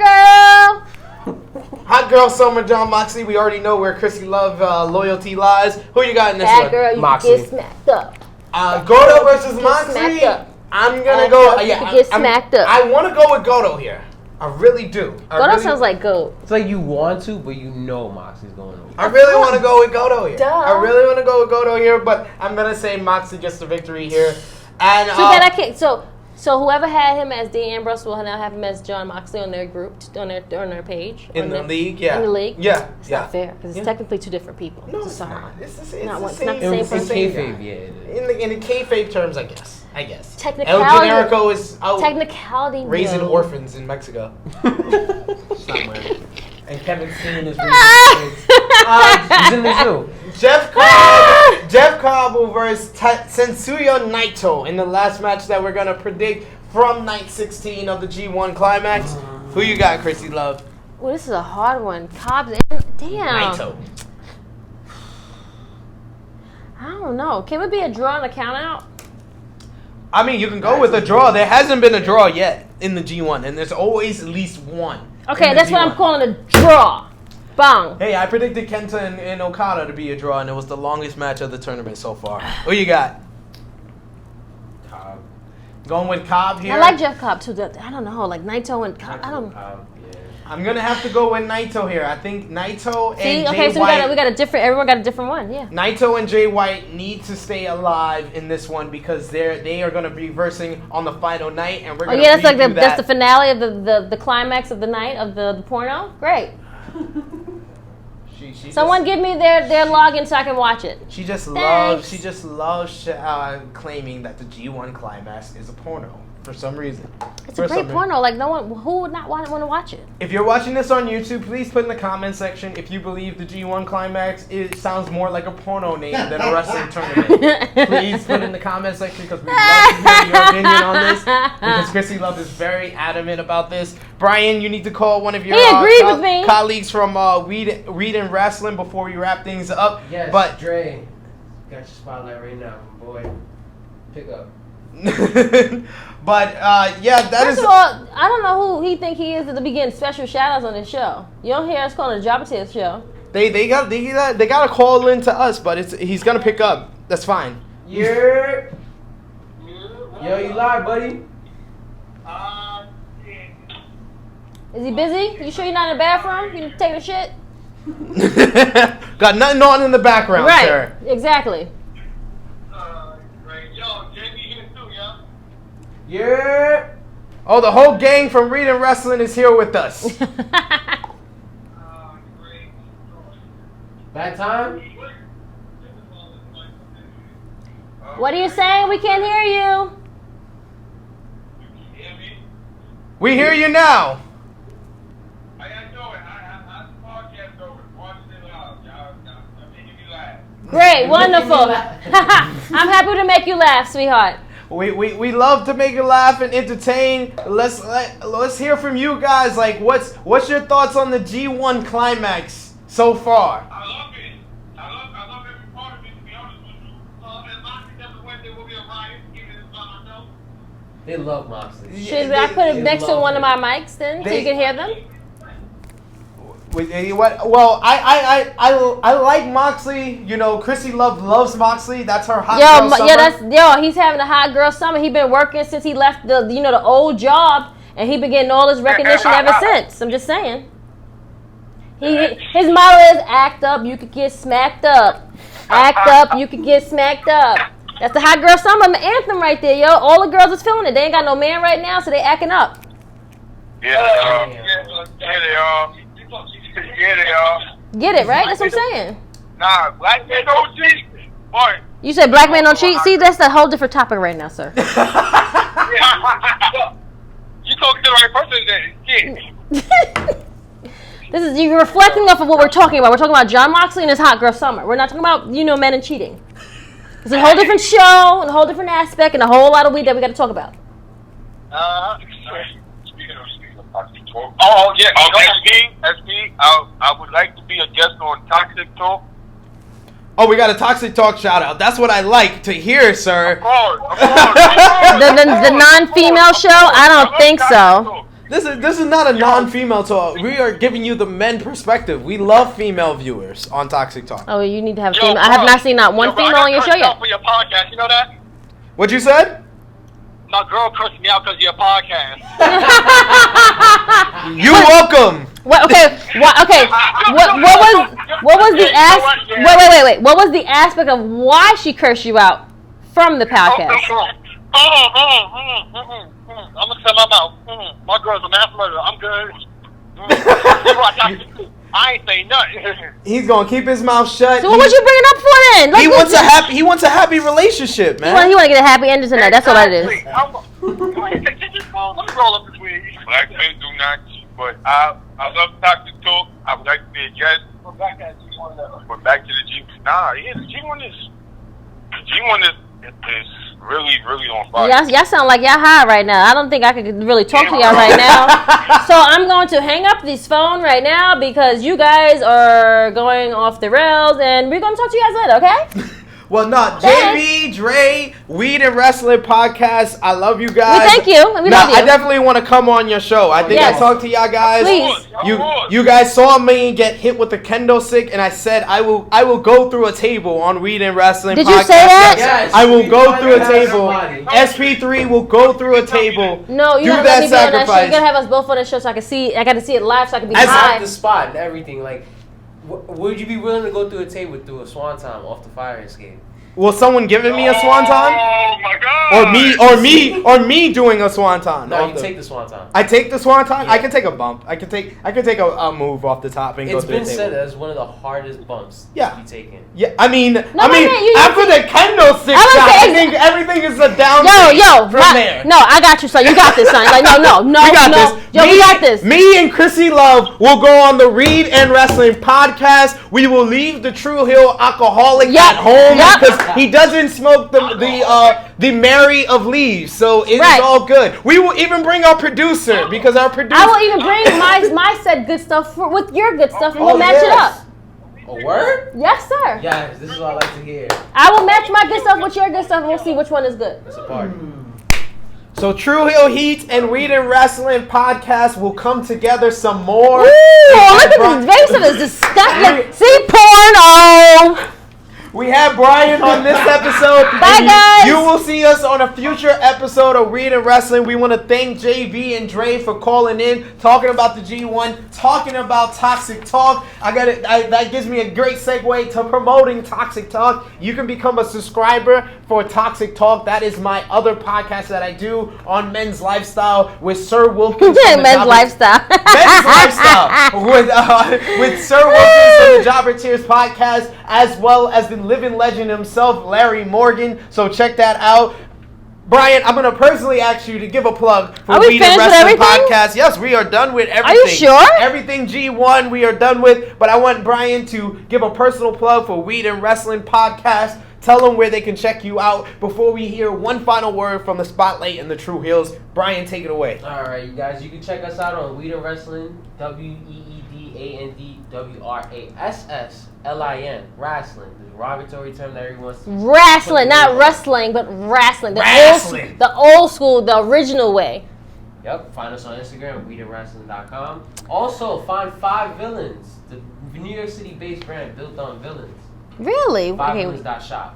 girl. Hot girl summer, Jon Moxley. We already know where Krssi Luv loyalty lies. Who you got in this Bad one? girl, you Moxley. get smacked up. Goto versus Smacked Moxley. up. I'm gonna Bad go. girl, you Yeah, could get smacked up. I want to go with Goto here. I really do. Goto sounds like goat. It's like you want to, but you know Moxley's going over. I really want to go with Goto here. Duh. I really want to go with Goto here, but I'm gonna say Moxley gets the victory here. And Too bad I can't. So whoever had him as Dean Ambrose will now have him as Jon Moxley on their group, on their page. in the league, yeah. In the league? Yeah. It's yeah. not fair because it's technically two different people. No, So it's sorry. not. It's the Not one- it's same. not the same it's the person. same Kayfabe, guy. yeah. It is. In the kayfabe terms, I guess. El Technicality. Generico is out Technicality. raising no. orphans in Mexico. Stop, man. And Kevin Steen is raising Ah! kids. He's in there too. Jeff Cobb will verse Sensuya Naito in the last match that we're gonna predict from night 16 of the G1 Climax. Who you got, Krssi Luv? Well, this is a hard one. Cobb's in. Damn. Naito. I don't know. Can it be a draw and a count out? I mean, you can go with a draw. There hasn't been a draw yet in the G1, and there's always at least one. Okay, in the that's what G1. I'm calling a draw. Bang. Hey, I predicted Kenta and Okada to be a draw, and it was the longest match of the tournament so far. Who you got? Cobb. Going with Cobb here. I like Jeff Cobb too. I don't know, like Naito and Cobb. I don't. Cobb, yeah. I'm gonna have to go with Naito here. I think Naito See, and okay, Jay so White. we got a different. Everyone got a different one. Yeah. Naito and Jay White need to stay alive in this one because they are gonna be versing on the final night, and we're Oh gonna yeah, that's like preview that's the finale of the climax of the night of the porno. Great. She Someone give me their login so I can watch it. She just Thanks. loves claiming that the G1 Climax is a porno for some reason. It's a great porno. Like no one who would not want to watch it. If you're watching this on YouTube, please put in the comment section if you believe the G1 Climax sounds more like a porno name than a wrestling tournament. Please put in the comment section because we'd love to hear your opinion on this. Because Krssi Luv is very adamant about this. Brian, you need to call one of your He agreed with me. colleagues from Weed N Rasslin before we wrap things up. Yes, But Dre. Got your spotlight right now, boy. Pick up. but yeah, that First is. of all, I don't know who he think he is to be getting special shout outs on this show. You don't hear us calling it a Jobber Tales show. They got to call in to us, but he's gonna pick up. That's fine. Yeah. Yo, you live, buddy? Is he busy? You sure you're not in the bathroom? You taking a shit? Got nothing on in the background, Right. sir. Exactly. Yeah. Oh, the whole gang from Weed N Rasslin is here with us. Bad time? What are you saying? We can't hear you. We hear you now. Great, wonderful. I'm happy to make you laugh, sweetheart. We love to make you laugh and entertain. Let's hear from you guys. Like, what's your thoughts on the G1 Climax so far? I love it. I love every part of it, to be honest with you. If Moxley doesn't win, there will be a riot, even if it's by myself. They love Moxley. Should I put it next to one of my mics then, so you can hear them? Well, I like Moxley. You know, Krssi Luv loves Moxley. That's her hot girl summer. He's having a hot girl summer. He been working since he left the old job, and he been getting all his recognition ever since. I'm just saying. His motto is act up, you could get smacked up. Act up, you could get smacked up. That's the hot girl summer anthem right there, yo. All the girls is feeling it. They ain't got no man right now, so they acting up. Yeah, they are. Yeah, they are. Get it, right? That's what I'm saying. Nah, black men don't cheat. Boy. You said black men don't cheat? See, that's a whole different topic right now, sir. You talking to the right person then. Shit. You're reflecting off of what we're talking about. We're talking about Jon Moxley and his hot girl summer. We're not talking about, men and cheating. It's a whole different show and a whole different aspect and a whole lot of weed that we got to talk about. Speaking of Oh, yeah. SP, I would like to be a guest on Toxic Talk. Oh, we got a Toxic Talk shout out. That's what I like to hear, sir. Of course. The non-female show? I don't think so. This is not a non-female talk. We are giving you the men perspective. We love female viewers on Toxic Talk. Oh, you need to have female. I have not seen not one female on your show yet. For your podcast, you know that? What you said? My girl cursed me out because of your podcast. You welcome. What? Okay. Okay. What was the Wait. What was the aspect of why she cursed you out from the podcast? I'm gonna set my mouth. My girl's a mass murderer. I'm good. I ain't saying nothing. He's gonna keep his mouth shut. So what was you bringing up for then? Like, he wants a happy relationship, man. He want to get a happy ending tonight. That's all that is. Let me roll up this week. Black men do not cheat, but I love Toxic Talk. I would like to be a guest. We're back to the G1. Nah, yeah, the G1 is really, really on fire. Y'all sound like y'all high right now. I don't think I could really talk to y'all right now. So I'm going to hang up this phone right now because you guys are going off the rails, and we're going to talk to you guys later, okay? Well, no, JB, Dre, Weed N Rasslin podcast. I love you guys. We thank you. We love you. I definitely want to come on your show. I think I talked to y'all guys. Please. You guys saw me get hit with the kendo stick, and I said I will go through a table on Weed N Rasslin. Did you say that? Yes, I will go through a table. SP3 will go through a table. No, you gotta let me be on that show. You gotta have us both on the show so I can see. I gotta see it live so I can be high. The spot and everything. Like, would you be willing to go through a table through a swanton off the fire escape? Will someone giving me a swanton? Oh my God! Or me doing a swanton? No, you take the swanton. I take the swanton. Yeah. I can take a bump. I can take a move off the top and go through the table. It's been said that it's one of the hardest bumps to be taken. Yeah, I mean, after the kendo stick shot, I think everything is a downgrade from there. No, I got you, son. You got this, son. Like, no. We got this. Yo, we got this. Me and Krssi Luv will go on the Weed N Rasslin podcast. We will leave the Tru Heel alcoholic at home because he doesn't smoke the Mary of leaves, so it's all good. We will even bring our producer because our producer. I will even bring my said good stuff with your good stuff, and we'll match it up. A word? Yes, sir. Yes, this is what I like to hear. I will match my good stuff with your good stuff, and we'll see which one is good. It's a party. So Tru Heel Heat and Weed N Rasslin podcast will come together some more. Ooh, look at his face of his disgusting. See, porno. We have Brian on this episode. Bye, guys. You will see us on a future episode of Weed N Rasslin. We want to thank JB and Dre for calling in, talking about the G1, talking about Toxic Talk. That gives me a great segue to promoting Toxic Talk. You can become a subscriber for Toxic Talk. That is my other podcast that I do on Men's Lifestyle with Sir Wilkins. Men's Lifestyle. Men's Lifestyle with Sir Wilkins from the Jobber Tears podcast, as well as the living legend himself, Larry Morgan. So check that out. Brian, I'm going to personally ask you to give a plug for Weed N Rasslin podcast. Yes, we are done with everything. Are you sure? Everything G1 we are done with. But I want Brian to give a personal plug for Weed N Rasslin podcast. Tell them where they can check you out before we hear one final word from the Spotlight and the Tru Heels. Brian, take it away. All right, you guys, you can check us out on Weed N Rasslin, WeedAndRasslin, Rasslin, the derogatory term that everyone's Rasslin, not wrestling, but wrestling. The old school, the original way. Yep, find us on Instagram, weedandwrestling.com. Also, find 5 Villains, the New York City-based brand built on villains. Really? 5villains.shop.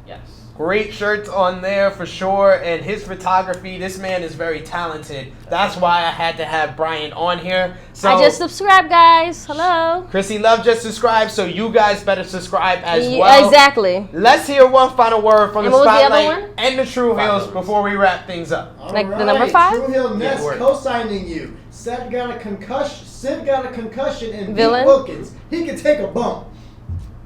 Yes. Great shirts on there for sure, and his photography, this man is very talented. That's why I had to have Brian on here. So I just subscribed, guys. Hello. Krssi Luv just subscribed, so you guys better subscribe as well. Exactly. Let's hear one final word from the Spotlight the and the Tru Heels before we wrap things up. Like the number 5? Tru Heel Ness co-signing you. Sid got a concussion, and Villain Wilkins, he can take a bump.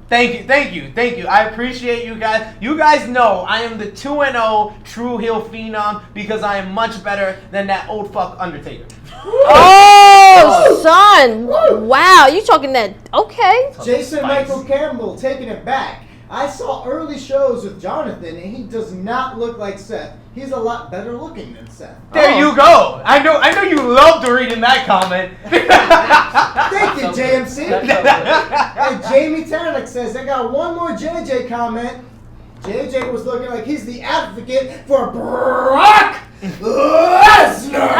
Thank you. I appreciate you guys. You guys know I am the 2-0 Tru Heel Phenom because I am much better than that old fuck Undertaker. Oh, son. Wow, you talking that. Okay. Jason Michael Campbell taking it back. I saw early shows with Jonathan, and he does not look like Seth. He's a lot better looking than Seth. There you go. I know you loved reading that comment. Thank you, JMC. And Jamie Tarnick says, I got one more JJ comment. JJ was looking like he's the advocate for Brock Lesnar.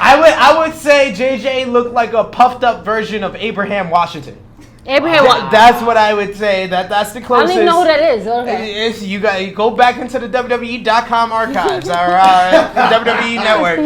I would say JJ looked like a puffed up version of Abraham Washington. That's what I would say. That's the closest. I don't even know who that is. Okay. You go back into the WWE.com archives, or WWE Network.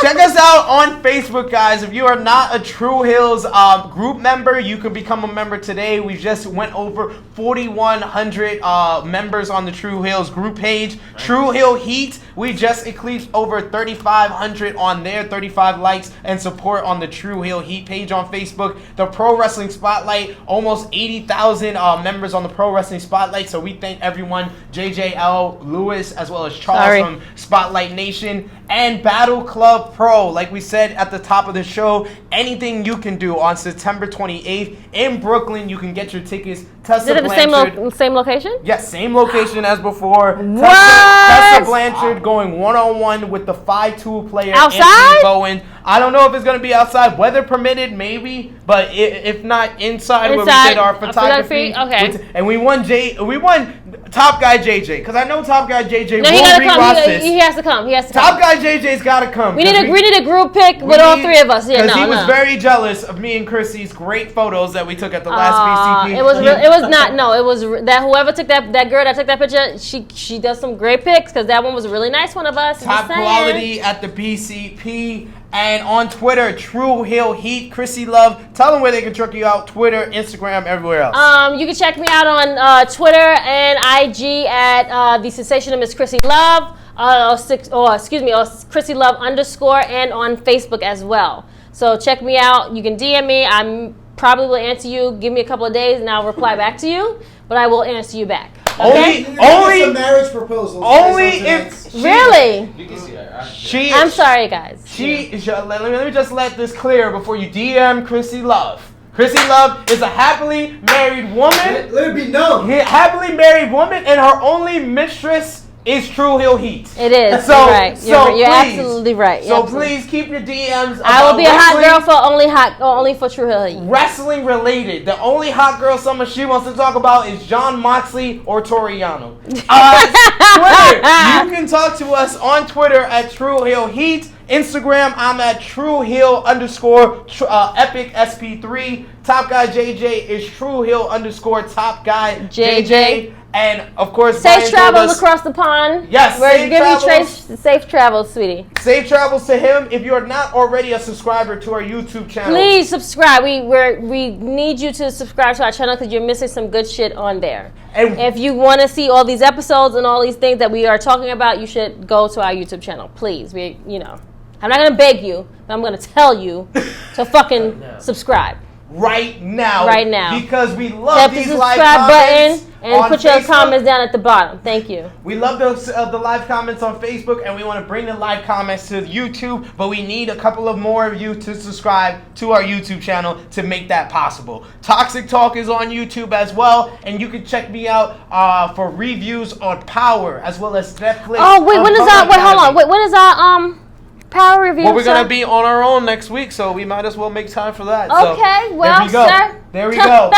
Check us out on Facebook, guys. If you are not a Tru Heels group member, you can become a member today. We just went over 4,100 members on the Tru Heels group page. Tru Heel Heat, we just eclipsed over 3,500 on there, 35 likes and support on the Tru Heel Heat page on Facebook. The Pro Wrestling Spotlight, almost 80,000 members on the Pro Wrestling Spotlight. So we thank everyone, JJL, Lewis, as well as Charles from Spotlight Nation, and Battle Club Pro. Like we said at the top of the show, anything you can do on September 28th in Brooklyn. You can get your tickets. Is it the same location? Yes, same location as before. What? Tessa Blanchard going one-on-one with the 5'2" player, outside? Anthony Bowen. I don't know if it's going to be outside. Weather permitted, maybe. But if not, inside where we did our photography. Okay. And we won Top Guy JJ. Because I know Top Guy JJ no, will re-watch this. He has to come. Top Guy JJ's got to come. We need a group pic with all three of us. Yeah, because he was very jealous of me and Krssy's great photos that we took at the last BCP. It was not. No, it was that whoever took that girl that took that picture. She does some great pics because that one was a really nice one of us. Top quality at the BCP. And on Twitter, Tru Heel Heat, Krssi Luv. Tell them where they can check you out. Twitter, Instagram, everywhere else. You can check me out on Twitter and IG at the sensational Miss Krssi Luv, Krssi Luv _ and on Facebook as well. So check me out. You can DM me. I'm probably will answer you. Give me a couple of days and I'll reply back to you. But I will answer you back. Okay? Only marriage proposals. Only if really. You can see her. I'm sorry, guys. Let me just let this clear before you DM Krssi Luv. Krssi Luv is a happily married woman. Let it be known. Happily married woman, and her only mistress is Tru Heel Heat. It is. So, you're right. You're absolutely right. So please keep your DMs. I will be a hot girl for only for Tru Heel Heat. Wrestling related. The only hot girl summer she wants to talk about is Jon Moxley or Toriano. Twitter. You can talk to us on Twitter at Tru Heel Heat. Instagram, I'm at Tru Heel _ Epic SP3. Top Guy JJ is Tru Heel _ Top Guy JJ. And of course, safe travels across the pond. Yes, we're giving you safe travels, sweetie. Safe travels to him. If you are not already a subscriber to our YouTube channel, please subscribe. We need you to subscribe to our channel because you're missing some good shit on there. And if you want to see all these episodes and all these things that we are talking about, you should go to our YouTube channel. Please, I'm not gonna beg you, but I'm gonna tell you to fucking subscribe. Right now. Because we love tap these the live subscribe comments button and put your comments down at the bottom. Thank you. We love the live comments on Facebook, and we want to bring the live comments to YouTube, but we need a couple of more of you to subscribe to our YouTube channel to make that possible. Toxic Talk is on YouTube as well, and you can check me out for reviews on Power as well as Netflix. Oh wait, when is our Power review? Well, we're going to be on our own next week, so we might as well make time for that. Okay, so, well, there we go.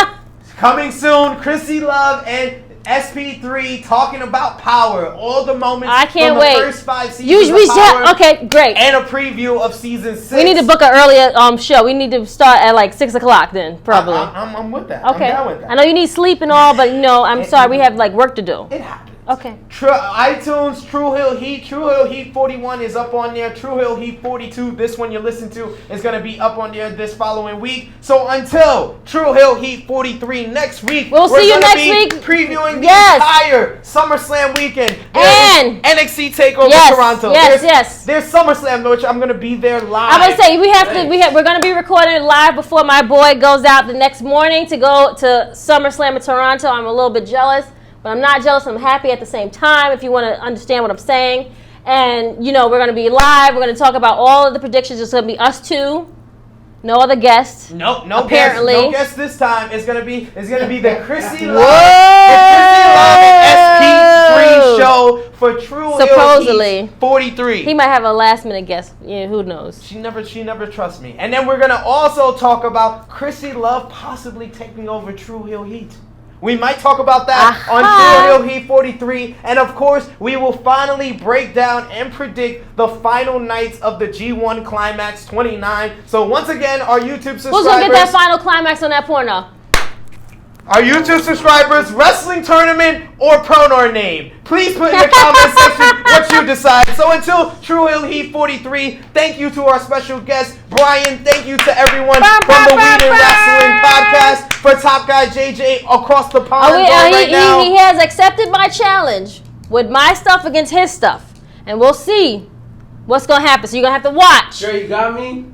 Coming soon, Krssi Luv and SP3 talking about Power. All the moments from the first 5 seasons of Power. Okay, great. And a preview of season 6. We need to book an earlier show. We need to start at like 6 o'clock then, probably. I'm with that. Okay. I'm down with that. I know you need sleep and all, but I'm sorry, we have like work to do. It happens. Okay. iTunes, Tru Heel Heat. Tru Heel Heat 41 is up on there. Tru Heel Heat 42, this one you listen to, is going to be up on there this following week. So until Tru Heel Heat 43 next week, we'll see you next week. Previewing the entire SummerSlam weekend. And NXT TakeOver Toronto. There's SummerSlam, which I'm going to be there live. I'm going to say, we're going to be recording live before my boy goes out the next morning to go to SummerSlam in Toronto. I'm a little bit jealous. But I'm not jealous. I'm happy at the same time, if you want to understand what I'm saying. And, we're going to be live. We're going to talk about all of the predictions. It's going to be us two. No other guests. Nope, no Apparently. guest. No guest this time. It's gonna be the Krssi Luv, Whoa! the Krssi Luv and SP3 show for Tru Supposedly. Heel Heat 43. He might have a last minute guest. Yeah, who knows? She never trusts me. And then we're gonna also talk about Krssi Luv possibly taking over Tru Heel Heat. We might talk about that on Tru Heel Heat 43. And of course, we will finally break down and predict the final nights of the G1 Climax 29. So once again, our YouTube subscribers... Who's going to get that final climax on that porno? Our YouTube subscribers, wrestling tournament or prono name. Please put in the comment section what you decide. So until Tru Heel Heat 43, thank you to our special guest, Brian. Thank you to everyone from the Weed N Rasslin podcast. For Top Guy JJ across the pond right now. He has accepted my challenge with my stuff against his stuff. And we'll see what's going to happen. So you're going to have to watch. Sure, you got me?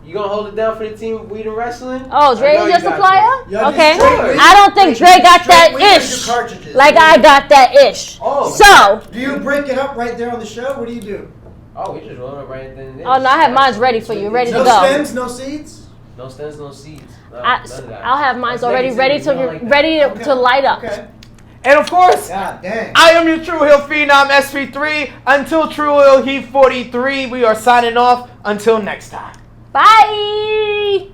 You gonna hold it down for the team of Weed N Rasslin? Oh, Dre's your supplier? Yeah, Okay. Dre, I don't think Dre got that ish. Like I got that ish. Oh. So. Do you break it up right there on the show? What do you do? Oh, we just roll it right then. Oh, no, I have mine ready for you. Ready to No go. stems, no seeds? No stems, no seeds. No, I'll have mine already ready to Okay. to light up. Okay. And of course, God dang. I am your Tru Heel Phenom SP3. Until Tru Heel Heat 43, we are signing off. Until next time. Bye.